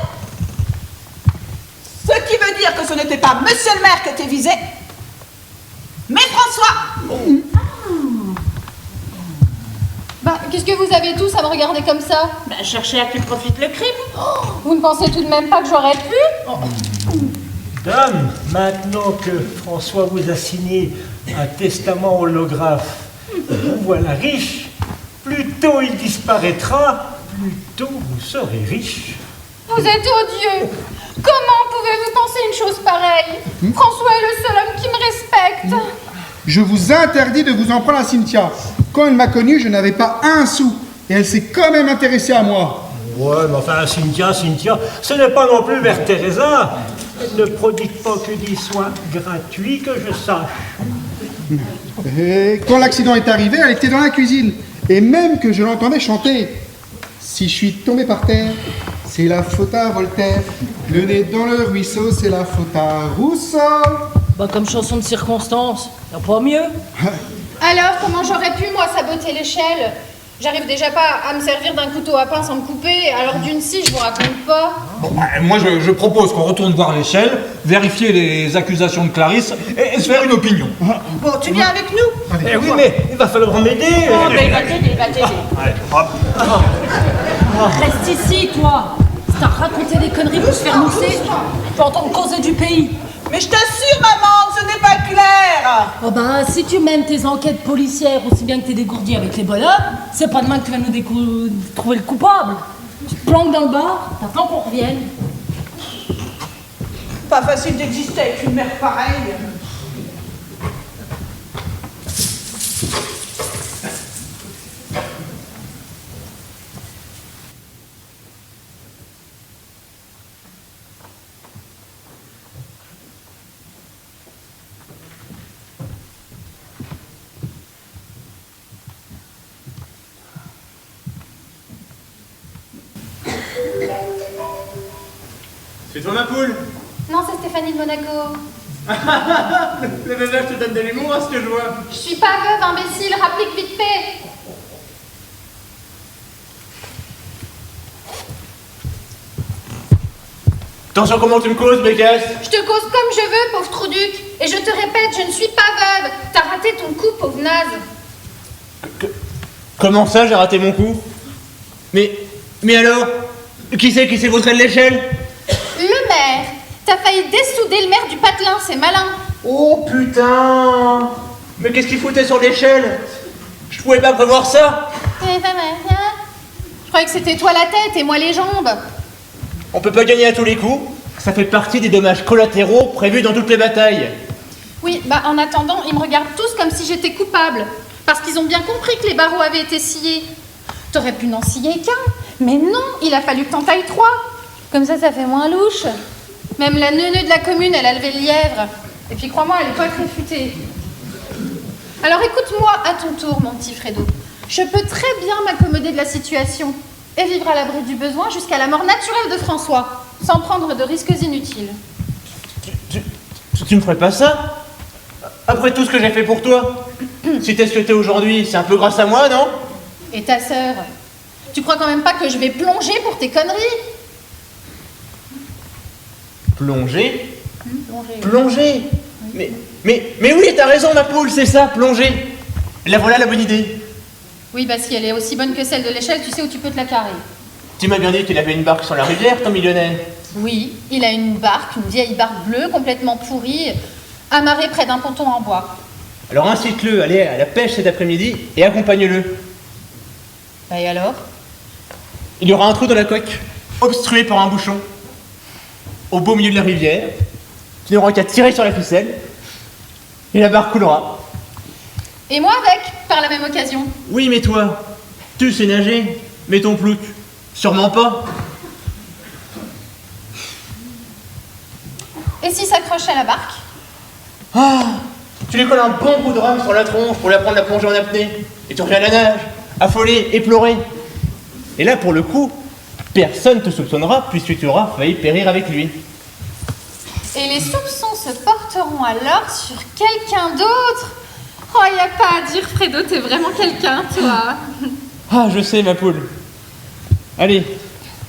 Ce qui veut dire que ce n'était pas monsieur le maire qui était visé, mais François. Bah, qu'est-ce que vous avez tous à me regarder comme ça? Ben, cherchez à qui profite le crime. Vous ne pensez tout de même pas que j'aurais pu? Dame, maintenant que François vous a signé un testament holographe, vous voilà riche. Plus tôt il disparaîtra, plus tôt vous serez riche. Vous êtes odieux. Comment pouvez-vous penser une chose pareille? François est le seul homme qui me respecte. Je vous interdis de vous en prendre à Cynthia. Quand elle m'a connu, je n'avais pas un sou. Et elle s'est quand même intéressée à moi. Ouais, mais enfin, Cynthia, ce n'est pas non plus Mère Teresa. Elle ne prodigue pas que des soins gratuits, que je sache. Et quand l'accident est arrivé, elle était dans la cuisine. Et même que je l'entendais chanter. Si je suis tombé par terre, c'est la faute à Voltaire. Le nez dans le ruisseau, c'est la faute à Rousseau. Bah comme chanson de circonstance, y'a pas mieux. Alors, comment j'aurais pu, moi, saboter l'échelle? J'arrive déjà pas à me servir d'un couteau à pain sans me couper, alors d'une scie, je vous raconte pas. Bon, moi, je propose qu'on retourne voir l'échelle, vérifier les accusations de Clarisse et se faire une opinion. Bon, tu viens avec nous? Eh oui, mais il va falloir m'aider. Oh, mais il va t'aider. Allez, hop. Reste ici, toi. Si t'as raconté des conneries pour se faire mousser, tu peux entendre causer du pays. Mais je t'assure, maman, ce n'est pas clair. Oh bah, si tu mènes tes enquêtes policières aussi bien que t'es dégourdi avec les bonhommes, c'est pas demain que tu vas nous trouver le coupable. Tu te planques dans le bar, t'attends qu'on revienne. Pas facile d'exister avec une mère pareille. C'est toi ma poule? Non, c'est Stéphanie de Monaco. Le bébé te donne de l'humour à ce que je vois. Je suis pas veuve, imbécile, rapplique vite fait. Attention comment tu me causes, Bécasse. Je te cause comme je veux, pauvre Trouduc. Et je te répète, je ne suis pas veuve. T'as raté ton coup, pauvre naze. Comment ça, j'ai raté mon coup? Mais alors? Qui c'est vautré de l'échelle? Le maire. T'as failli dessouder le maire du patelin, c'est malin. Oh putain! Mais qu'est-ce qu'il foutait sur l'échelle? Je pouvais pas prévoir ça. Je croyais que c'était toi la tête et moi les jambes. On peut pas gagner à tous les coups. Ça fait partie des dommages collatéraux prévus dans toutes les batailles. Oui, bah en attendant, ils me regardent tous comme si j'étais coupable. Parce qu'ils ont bien compris que les barreaux avaient été sciés. T'aurais pu n'en scier qu'un. Mais non, il a fallu que t'en tailles 3. Comme ça fait moins louche. Même la neuneu de la commune, elle a levé le lièvre. Et puis crois-moi, elle est pas très futée. Alors écoute-moi à ton tour, mon petit Fredo. Je peux très bien m'accommoder de la situation et vivre à l'abri du besoin jusqu'à la mort naturelle de François, sans prendre de risques inutiles. Tu me ferais pas ça? Après tout ce que j'ai fait pour toi? Si t'es ce que t'es aujourd'hui, c'est un peu grâce à moi, non? Et ta sœur? Tu crois quand même pas que je vais plonger pour tes conneries? Plonger? Plonger. Plonger? Mais oui, t'as raison, ma poule, c'est ça, plonger. La voilà la bonne idée. Oui, bah si elle est aussi bonne que celle de l'échelle, tu sais où tu peux te la carrer. Tu m'as bien dit qu'il avait une barque sur la rivière, ton millionnaire. Oui, il a une barque, une vieille barque bleue, complètement pourrie, amarrée près d'un ponton en bois. Alors incite-le à aller à la pêche cet après-midi et accompagne-le. Bah et alors? Il y aura un trou dans la coque, obstrué par un bouchon. Au beau milieu de la rivière, tu n'auras qu'à tirer sur la ficelle, et la barque coulera. Et moi avec, par la même occasion. Oui, mais toi, tu sais nager, mais ton plouc, sûrement pas. Et si s'accroche à la barque? Ah, tu lui colles un bon bout de rame sur la tronche pour l'apprendre à plonger en apnée, et tu reviens à la nage, affolé, éploré. Et là, pour le coup, personne te soupçonnera puisque tu auras failli périr avec lui. Et les soupçons se porteront alors sur quelqu'un d'autre. Oh, y a pas à dire, Fredo, t'es vraiment quelqu'un, toi. Ah, je sais, ma poule. Allez,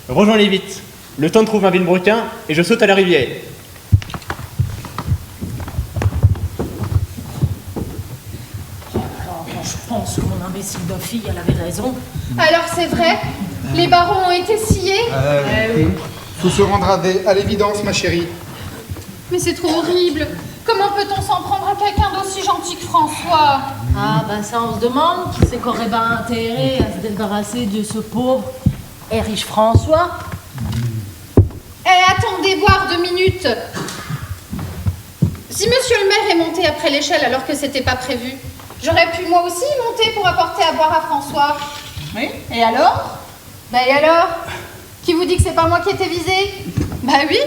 rejoins-les vite. Le temps de trouver un vilebrequin et je saute à la rivière. Je pense que mon imbécile de fille, elle avait raison. Alors c'est vrai, les barreaux ont été sciés. Tout se rendra à l'évidence, ma chérie. Mais c'est trop horrible. Comment peut-on s'en prendre à quelqu'un d'aussi gentil que François? Ah, ben ça, on se demande qui c'est qu'aurait bien intérêt à se débarrasser de ce pauvre et riche François. Eh, attendez voir 2 minutes. Si monsieur le maire est monté après l'échelle alors que c'était pas prévu, j'aurais pu moi aussi monter pour apporter à boire à François. Oui, et alors? Bah et alors? Qui vous dit que c'est pas moi qui étais visée? Bah oui,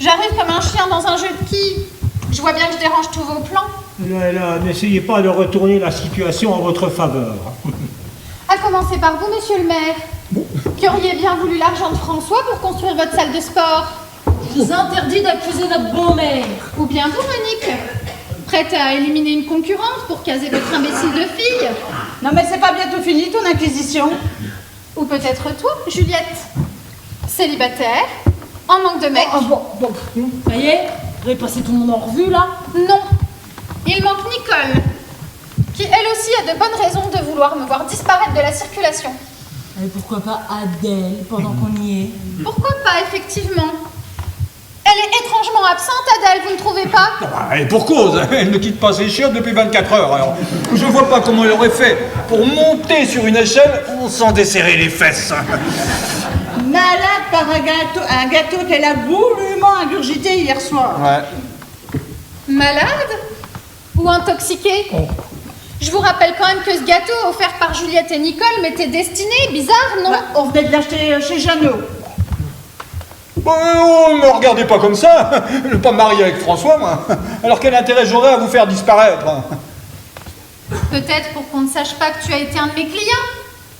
j'arrive comme un chien dans un jeu de quilles. Je vois bien que je dérange tous vos plans. Là, n'essayez pas de retourner la situation en votre faveur. À commencer par vous, monsieur le maire, qui auriez bien voulu l'argent de François pour construire votre salle de sport. Je vous interdis d'accuser notre bon maire. Ou bien vous, Monique, prête à éliminer une concurrente pour caser votre imbécile de fille. Non mais c'est pas bientôt fini ton inquisition. Ou peut-être toi, Juliette, célibataire, en manque de mec. Bon, ça y est, vous avez passé tout le monde en revue, là? Non, il manque Nicole, qui elle aussi a de bonnes raisons de vouloir me voir disparaître de la circulation. Et pourquoi pas Adèle, pendant qu'on y est? Pourquoi pas, effectivement? Elle est étrangement absente, Adèle, vous ne trouvez pas? Et pour cause, elle ne quitte pas ses chiottes depuis 24 heures. Alors, je vois pas comment elle aurait fait pour monter sur une échelle sans desserrer les fesses. Malade par un gâteau qu'elle a goulûment ingurgité hier soir. Ouais. Malade? Ou intoxiquée? Je vous rappelle quand même que ce gâteau offert par Juliette et Nicole m'était destiné, bizarre, non? Bah, on venait de l'acheter chez Jeannot. Oh, ne me regardez pas comme ça. Je ne vais pas me marier avec François, moi. Alors quel intérêt j'aurais à vous faire disparaître? Peut-être pour qu'on ne sache pas que tu as été un de mes clients?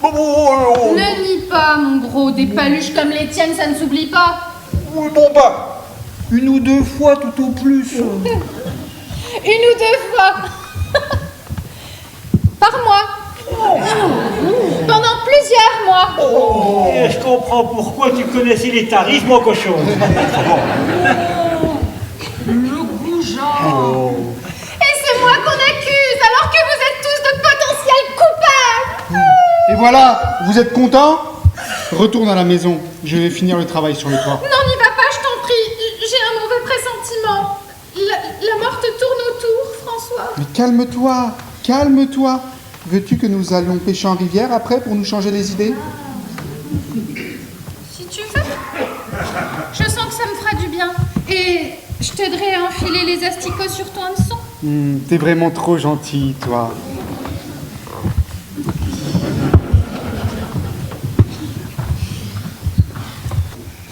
Oh. Ne nie pas, mon gros, des paluches comme les tiennes, ça ne s'oublie pas. Bon, bah, 1 ou 2 fois tout au plus. 1 ou 2 fois. Par mois. Pendant plusieurs mois. Et je comprends pourquoi tu connaissais les tarifs, mon cochon. Le goujat. Et c'est moi qu'on accuse, alors que vous êtes tous de potentiels coupables. Et voilà, vous êtes contents? Retourne à la maison, je vais finir le travail sur le toit. Non, n'y va pas, je t'en prie. J'ai un mauvais pressentiment. La mort te tourne autour, François. Mais calme-toi, calme-toi. Veux-tu que nous allions pêcher en rivière après pour nous changer les idées? Si tu veux. Je sens que ça me fera du bien. Et je t'aiderai à enfiler les asticots sur ton hameçon. T'es vraiment trop gentil, toi.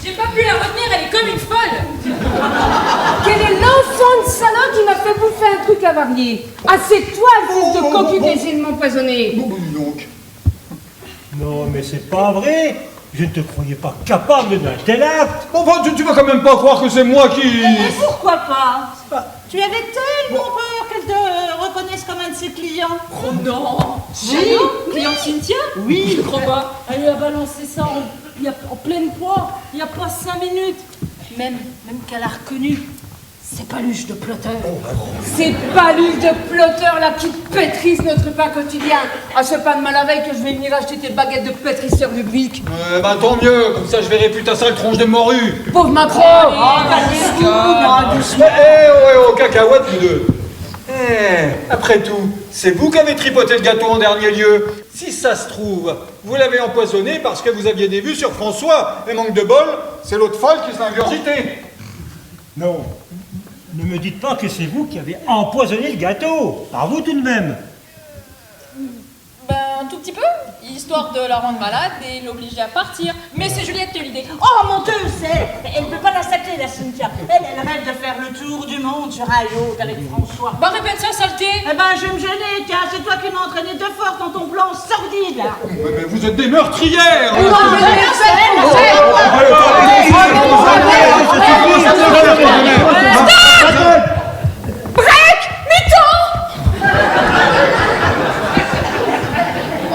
J'ai pas pu la retenir, elle est comme une folle. Quel est l'enfant de salon qui m'a fait bouffer un truc avarié? Ah, c'est toi, le fils de cocu, qui essaie de m'empoisonner. Donc. Non, mais c'est pas vrai. Je ne te croyais pas capable d'un tel acte. Enfin, tu vas quand même pas croire que c'est moi qui... Et pourquoi pas? Tu avais tellement peur qu'elle te reconnaisse comme un de ses clients. Oh non. Si. Cliente Cynthia? Oui. Je crois pas. Elle lui a balancé ça en pleine poire, il n'y a pas 5 minutes. Même qu'elle a reconnu, c'est Paluche de Plotter. C'est Paluche de Plotter, là, qui pétrisse notre pain quotidien. Ah, c'est pas de mal la veille que je vais venir acheter tes baguettes de pétrisseur public. Bah tant mieux, comme ça je verrai plus ta sale tronche de morue. Pauvre Macron. Oh, cacahuète, vous deux. Après tout, c'est vous qui avez tripoté le gâteau en dernier lieu. Si ça se trouve, vous l'avez empoisonné parce que vous aviez des vues sur François. Et manque de bol, c'est l'autre folle qui s'est ingurgité. Non, ne me dites pas que c'est vous qui avez empoisonné le gâteau. Par vous tout de même. Ben, un tout petit peu, histoire de la rendre malade et l'obliger à partir. Mais c'est Juliette qui a eu l'idée. Oh mon Dieu, elle ne peut pas la sacrer, la Cynthia. Elle rêve de faire le tour du monde sur un yacht avec François. Bah répète ça, saleté. Eh ben, je vais me gêner, tiens, c'est toi qui m'as entraîné de force dans ton plan sordide, là. Mais vous êtes des meurtrières.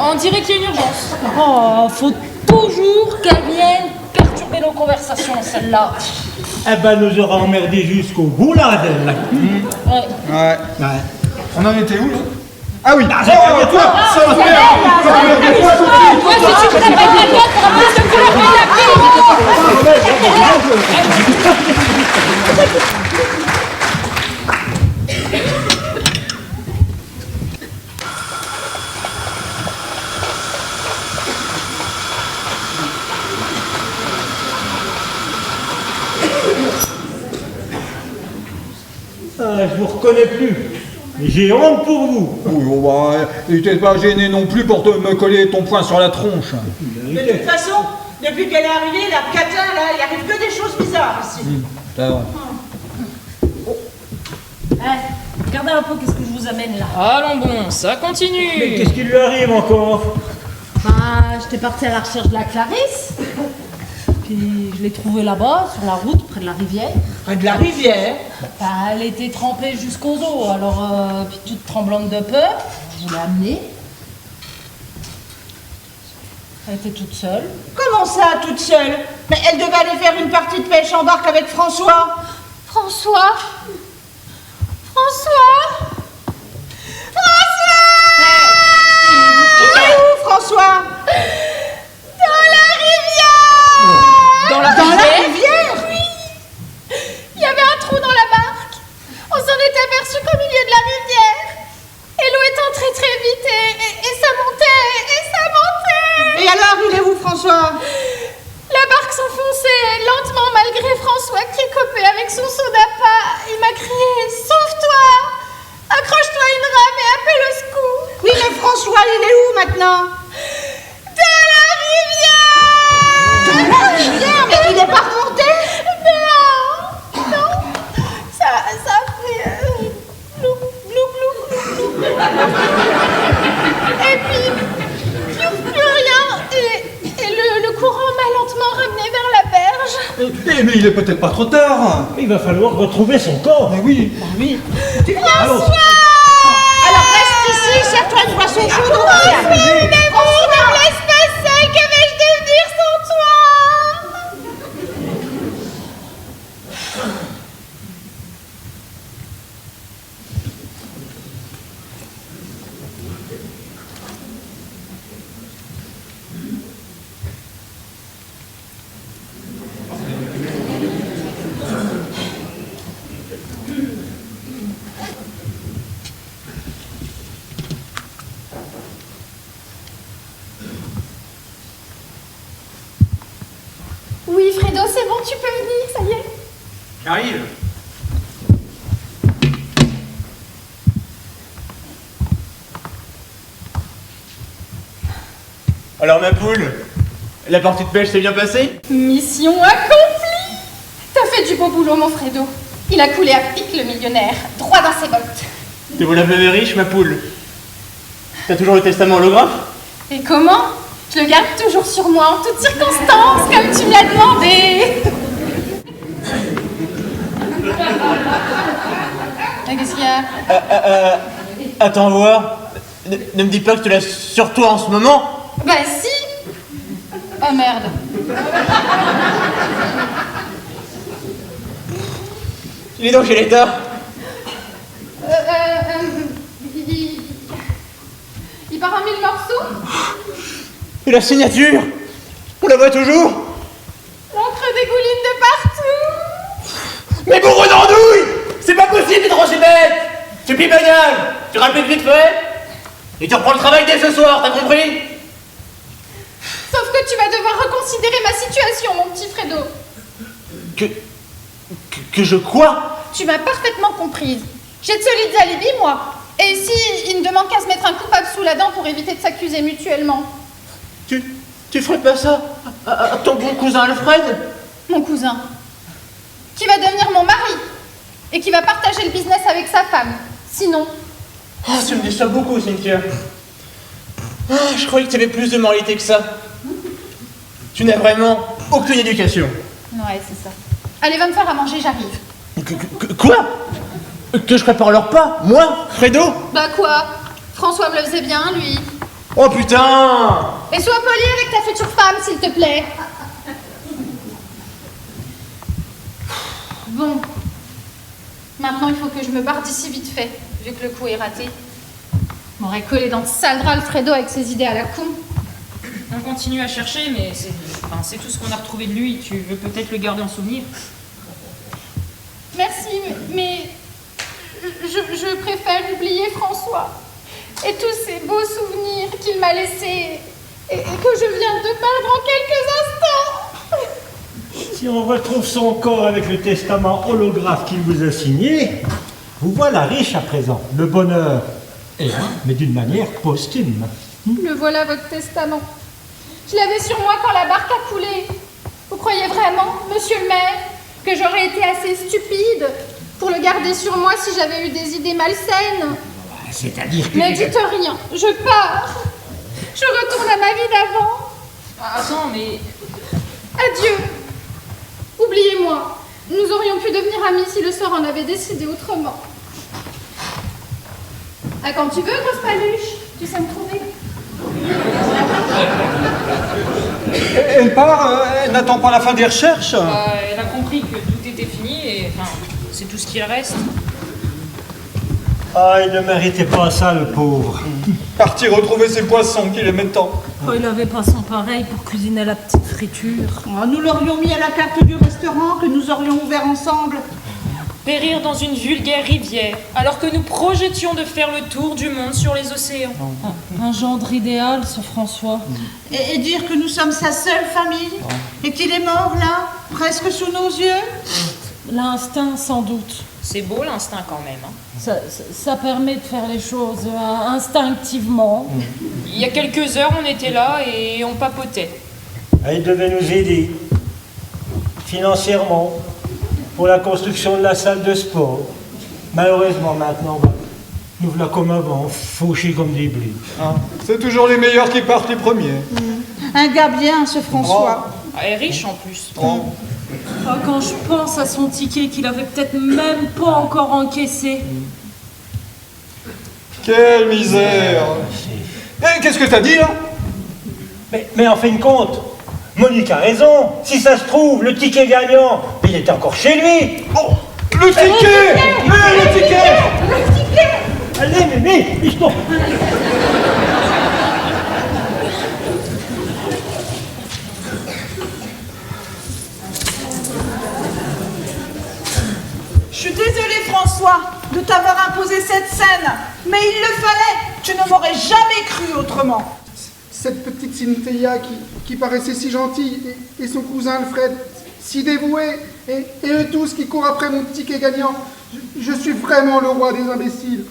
On dirait qu'il y a une urgence. Oh, faut toujours qu'elle vienne perturber nos conversations, celle-là. Eh ben, nous aura emmerdé jusqu'au bout, là, d'elle. Ouais. On en était où, là? Ah oui. Toi, si tu voudrais pas ta tête, t'auras plus de couleur que Ah, je vous reconnais plus. Mais j'ai honte pour vous. Oui, oh, bah, il t'es pas gêné non plus pour me coller ton poing sur la tronche. De toute façon, depuis qu'elle est arrivée, la catin, là, il arrive que des choses bizarres ici. Ça va. Regardez un peu qu'est-ce que je vous amène là. Allons bon, ça continue. Mais qu'est-ce qui lui arrive encore? J'étais partie à la recherche de la Clarisse. Puis je l'ai trouvée là-bas, sur la route, près de la rivière. Près de la rivière. Elle était trempée jusqu'aux os, alors, puis toute tremblante de peur, je voulais amener. Elle était toute seule. Comment ça, toute seule? Mais elle devait aller faire une partie de pêche en barque avec François. François. Il est où, François? Dans la rivière. Dans la rivière? Oui. Il y avait un trou dans la barque. On s'en est aperçu qu'au milieu de la rivière. Et l'eau est entrée très vite et ça montait, Et alors, il est où, François? La barque s'enfonçait lentement malgré François qui est copé avec son seau d'appât. Il m'a crié « Sauve-toi! Accroche-toi à une rame et appelle au secours !» Oui, mais François, il est où maintenant? Dans la rivière! Dans la rivière? Mais il n'est pas remonté? Non! Ça fait... Blou, blou, blou, blou, blou. Et puis, plus rien. Et le courant m'a lentement ramené vers la berge. mais il est peut-être pas trop tard. Il va falloir retrouver son corps. Mais oui. Oui. Allons. Alors reste ici, serre-toi une boisson chaude. Mais ne me laisse pas seule, que vais-je devenir sans toi? Oui, Fredo, c'est bon, tu peux venir, ça y est. J'arrive. Alors ma poule, la partie de pêche s'est bien passée? Mission accomplie. T'as fait du beau boulot, mon Fredo. Il a coulé à pic, le millionnaire, droit dans ses bottes. Te voilà bébé riche, ma poule. T'as toujours le testament holographe? Et comment? Je le garde toujours sur moi, en toutes circonstances, comme tu me l'as demandé. Qu'est-ce qu'il y a? Attends voir. Ne me dis pas que tu l'as sur toi en ce moment. Bah si. Oh merde. Il est donc chez l'État. Il part en 1000 morceaux. Et la signature? On la voit toujours? L'encre dégouline de partout. Mais bourreau d'andouille! C'est pas possible d'être bête! Tu plies bagnole, tu rappelles vite fait, et tu reprends le travail dès ce soir, t'as compris? Sauf que tu vas devoir reconsidérer ma situation, mon petit Fredo. Que je quoi? Tu m'as parfaitement comprise. J'ai de solides alibis, moi. Et si il ne demande qu'à se mettre un coupable sous la dent pour éviter de s'accuser mutuellement? Tu ferais pas ça à ton bon cousin Alfred? Mon cousin, qui va devenir mon mari et qui va partager le business avec sa femme. Sinon... Oh, tu me dis ça beaucoup, Cynthia. Ah, je croyais que tu avais plus de moralité que ça. Tu n'as vraiment aucune éducation. Ouais, c'est ça. Allez, va me faire à manger, j'arrive. Quoi? Que je prépare leur repas? Moi? Fredo? Bah quoi? François me le faisait bien, lui. Oh putain! Et sois poli avec ta future femme, s'il te plaît. Bon. Maintenant, il faut que je me barre d'ici vite fait, vu que le coup est raté. M'aurait collé dans le sale drap Alfredo avec ses idées à la con. On continue à chercher, mais c'est tout ce qu'on a retrouvé de lui. Tu veux peut-être le garder en souvenir? Merci, mais je préfère oublier François et tous ces beaux souvenirs qu'il m'a laissés et que je viens de perdre en quelques instants. Si on retrouve son corps avec le testament holographe qu'il vous a signé, vous voilà riche à présent. Le bonheur est là, mais d'une manière posthume. Le voilà, votre testament. Je l'avais sur moi quand la barque a coulé. Vous croyez vraiment, monsieur le maire, que j'aurais été assez stupide pour le garder sur moi si j'avais eu des idées malsaines? C'est-à-dire que... Ne dites rien, je pars. Je retourne à ma vie d'avant. Attends, mais... Adieu. Oubliez-moi. Nous aurions pu devenir amis si le sort en avait décidé autrement. À quand tu veux, grosse paluche. Tu sais me trouver. Elle part, elle n'attend pas la fin des recherches. Elle a compris que tout était fini et enfin, c'est tout ce qu'il reste. Ah, il ne méritait pas ça, le pauvre. Partir retrouver ses poissons qu'il aimait tant. Oh, il avait pas son pareil pour cuisiner la petite friture. Oh, nous l'aurions mis à la carte du restaurant que nous aurions ouvert ensemble. Périr dans une vulgaire rivière, alors que nous projetions de faire le tour du monde sur les océans. Un gendre idéal, ce François. Et dire que nous sommes sa seule famille et qu'il est mort là, presque sous nos yeux. L'instinct, sans doute. C'est beau l'instinct quand même. Hein. Ça permet de faire les choses instinctivement. Il y a quelques heures, on était là et on papotait. Il devait nous aider financièrement pour la construction de la salle de sport. Malheureusement, maintenant, nous voilà comme avant, fauchés comme des blés. Hein, c'est toujours les meilleurs qui partent les premiers. Un gars bien, ce François. Elle est riche en plus. Oh. Ah, quand je pense à son ticket qu'il avait peut-être même pas encore encaissé. Quelle misère! Et qu'est-ce que t'as dit là? Mais en fin de compte, Monique a raison. Si ça se trouve, le ticket gagnant, il est encore chez lui. Oh, le ticket! Mais le ticket! Allez, mémé, ils sont... Je suis désolée, François, de t'avoir imposé cette scène, mais il le fallait. Tu ne m'aurais jamais cru autrement. Cette petite Cynthia qui paraissait si gentille, et son cousin Alfred, si dévoué, et eux tous qui courent après mon ticket gagnant. Je suis vraiment le roi des imbéciles.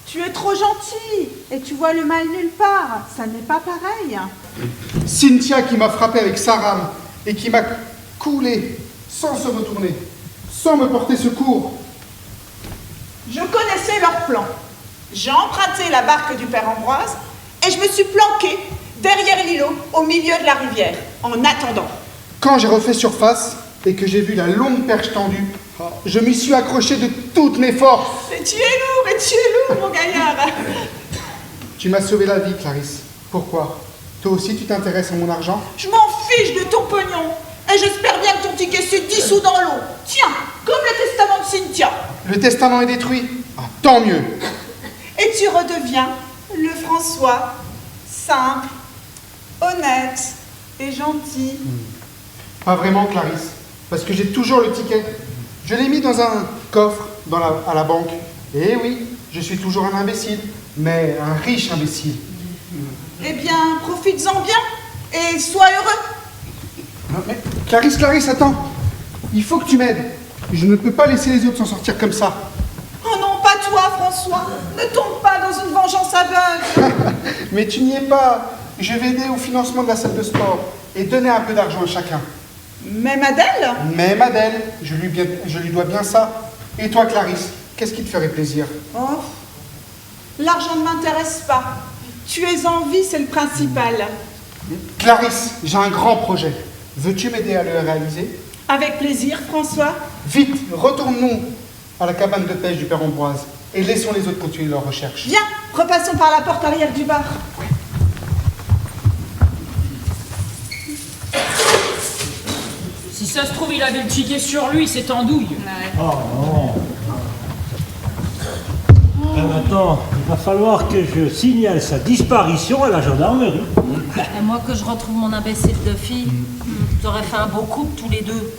Tu es trop gentil, et tu vois le mal nulle part. Ça n'est pas pareil. Cynthia qui m'a frappé avec sa rame, et qui m'a coulé sans se retourner, sans me porter secours. Je connaissais leur plan. J'ai emprunté la barque du père Ambroise, et je me suis planquée derrière l'îlot, au milieu de la rivière, en attendant. Quand j'ai refait surface, et que j'ai vu la longue perche tendue, je m'y suis accroché de toutes mes forces. Et tu es lourd, mon gaillard. Tu m'as sauvé la vie, Clarisse. Pourquoi? Toi aussi, tu t'intéresses à mon argent? Je m'en fiche de ton pognon. Et j'espère bien que ton ticket se dissout dans l'eau. Tiens, comme le testament de Cynthia. Le testament est détruit. Ah, tant mieux. Et tu redeviens le François, simple, honnête et gentil. Pas vraiment, Clarisse. Parce que j'ai toujours le ticket. Je l'ai mis dans un coffre à la banque. Et oui, je suis toujours un imbécile. Mais un riche imbécile. Eh bien, profites-en bien. Et sois heureux. Non, mais Clarisse, attends. Il faut que tu m'aides. Je ne peux pas laisser les autres s'en sortir comme ça. Oh non, pas toi, François. Ne tombe pas dans une vengeance aveugle. Mais tu n'y es pas. Je vais aider au financement de la salle de sport et donner un peu d'argent à chacun. Même Adèle? Même Adèle, je lui dois bien ça. Et toi, Clarisse, qu'est-ce qui te ferait plaisir? Oh, l'argent ne m'intéresse pas. Tu es en vie, c'est le principal. Clarisse, j'ai un grand projet. Veux-tu m'aider à le réaliser? Avec plaisir, François. Vite, retournons à la cabane de pêche du père Ambroise et laissons les autres continuer leur recherche. Viens, repassons par la porte arrière du bar. Si ça se trouve, il avait le ticket sur lui, c'est andouille. Oh non. Maintenant, il va falloir que je signale sa disparition à la gendarmerie. Et moi que je retrouve mon imbécile de fille, j'aurais fait un beau couple tous les deux.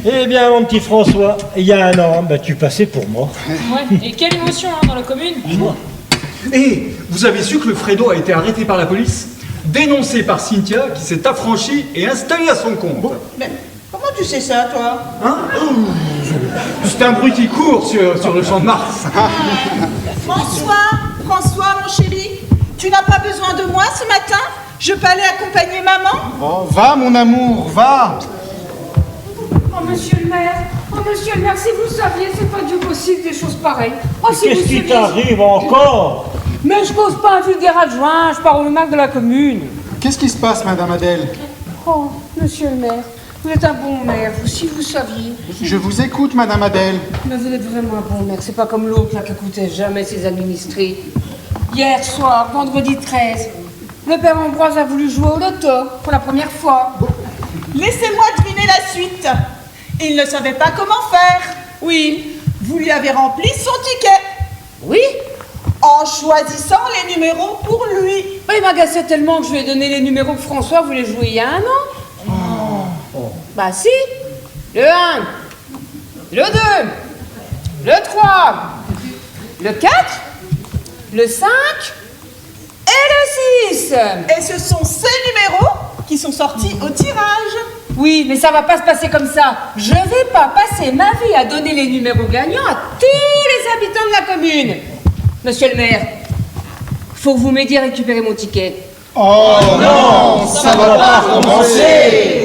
Eh bien, mon petit François, il y a un an, tu passais pour moi. Ouais, et quelle émotion dans la commune. Et vous avez su que le Fredo a été arrêté par la police, dénoncé par Cynthia qui s'est affranchie et installée à son compte. Mais comment tu sais ça, toi? Hein? C'est un bruit qui court sur le champ de Mars. François, mon chéri, tu n'as pas besoin de moi ce matin? Je peux aller accompagner maman? Oh, va, mon amour, va. Oh, monsieur le maire, si vous saviez, c'est pas du possible des choses pareilles. Oh, si Qu'est-ce vous qui saviez- t'arrive encore? Mais je pose pas un vulgaire adjoint, je parle au maire de la commune. Qu'est-ce qui se passe, madame Adèle? Oh, monsieur le maire, Vous êtes un bon maire, si vous saviez. Je vous écoute, Madame Adèle. Mais vous êtes vraiment un bon maire, c'est pas comme l'autre là qui écoutait jamais ses administrés. Hier soir, vendredi 13, le père Ambroise a voulu jouer au loto pour la première fois. Laissez-moi deviner la suite. Il ne savait pas comment faire. Oui. Vous lui avez rempli son ticket. Oui. En choisissant les numéros pour lui. Il m'agaçait tellement que je lui ai donné les numéros que François voulait jouer il y a un an. Bah si. Le 1, le 2, le 3, le 4, le 5 et le 6. Et ce sont ces numéros qui sont sortis au tirage. Oui, mais ça va pas se passer comme ça. Je vais pas passer ma vie à donner les numéros gagnants à tous les habitants de la commune. Monsieur le maire, faut que vous m'aidiez à récupérer mon ticket. Oh non, ça va pas commencer.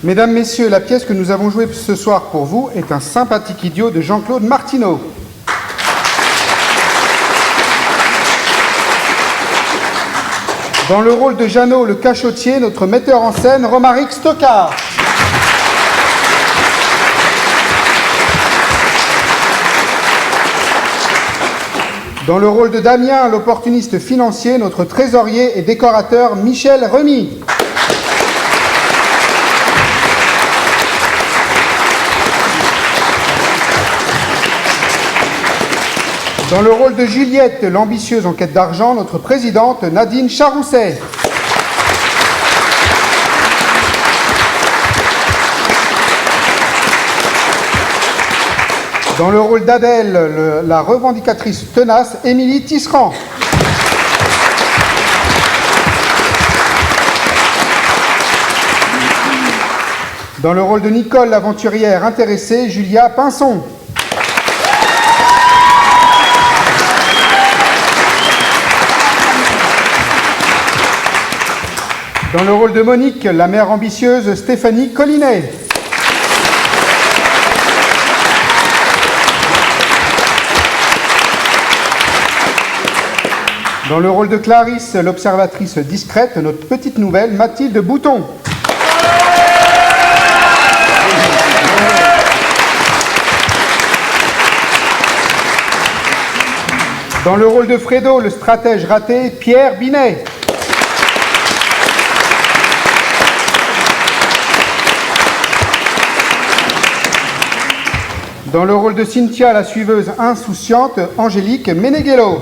Mesdames, Messieurs, la pièce que nous avons jouée ce soir pour vous est un sympathique idiot de Jean-Claude Martineau. Dans le rôle de Jeannot le cachotier, notre metteur en scène, Romaric Stockard. Dans le rôle de Damien, l'opportuniste financier, notre trésorier et décorateur, Michel Remy. Dans le rôle de Juliette, l'ambitieuse en quête d'argent, notre présidente Nadine Charousset. Dans le rôle d'Adèle, la revendicatrice tenace Émilie Tisserand. Dans le rôle de Nicole, l'aventurière intéressée, Julia Pinson. Dans le rôle de Monique, la mère ambitieuse, Stéphanie Collinet. Dans le rôle de Clarisse, l'observatrice discrète, notre petite nouvelle, Mathilde Bouton. Dans le rôle de Fredo, le stratège raté, Pierre Binet. Dans le rôle de Cynthia, la suiveuse insouciante, Angélique Meneghello.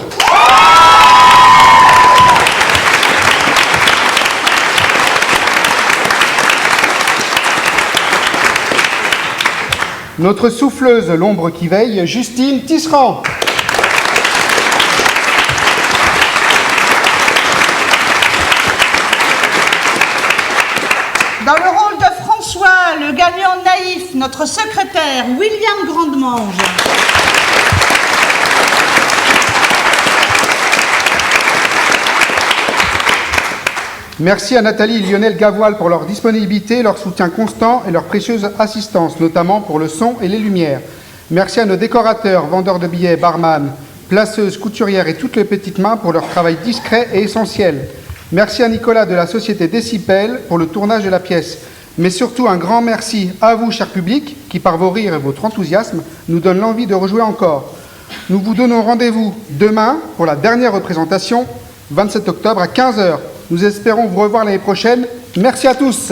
Notre souffleuse, l'ombre qui veille, Justine Tisserand. Dans le rôle de François, le gagnant naïf, notre secrétaire, William Grandemange. Merci à Nathalie et Lionel Gavoil pour leur disponibilité, leur soutien constant et leur précieuse assistance, notamment pour le son et les lumières. Merci à nos décorateurs, vendeurs de billets, barman, placeuses, couturières et toutes les petites mains pour leur travail discret et essentiel. Merci à Nicolas de la société Décibel pour le tournage de la pièce. Mais surtout un grand merci à vous, cher public, qui par vos rires et votre enthousiasme nous donne l'envie de rejouer encore. Nous vous donnons rendez-vous demain pour la dernière représentation, 27 octobre à 15h. Nous espérons vous revoir l'année prochaine. Merci à tous.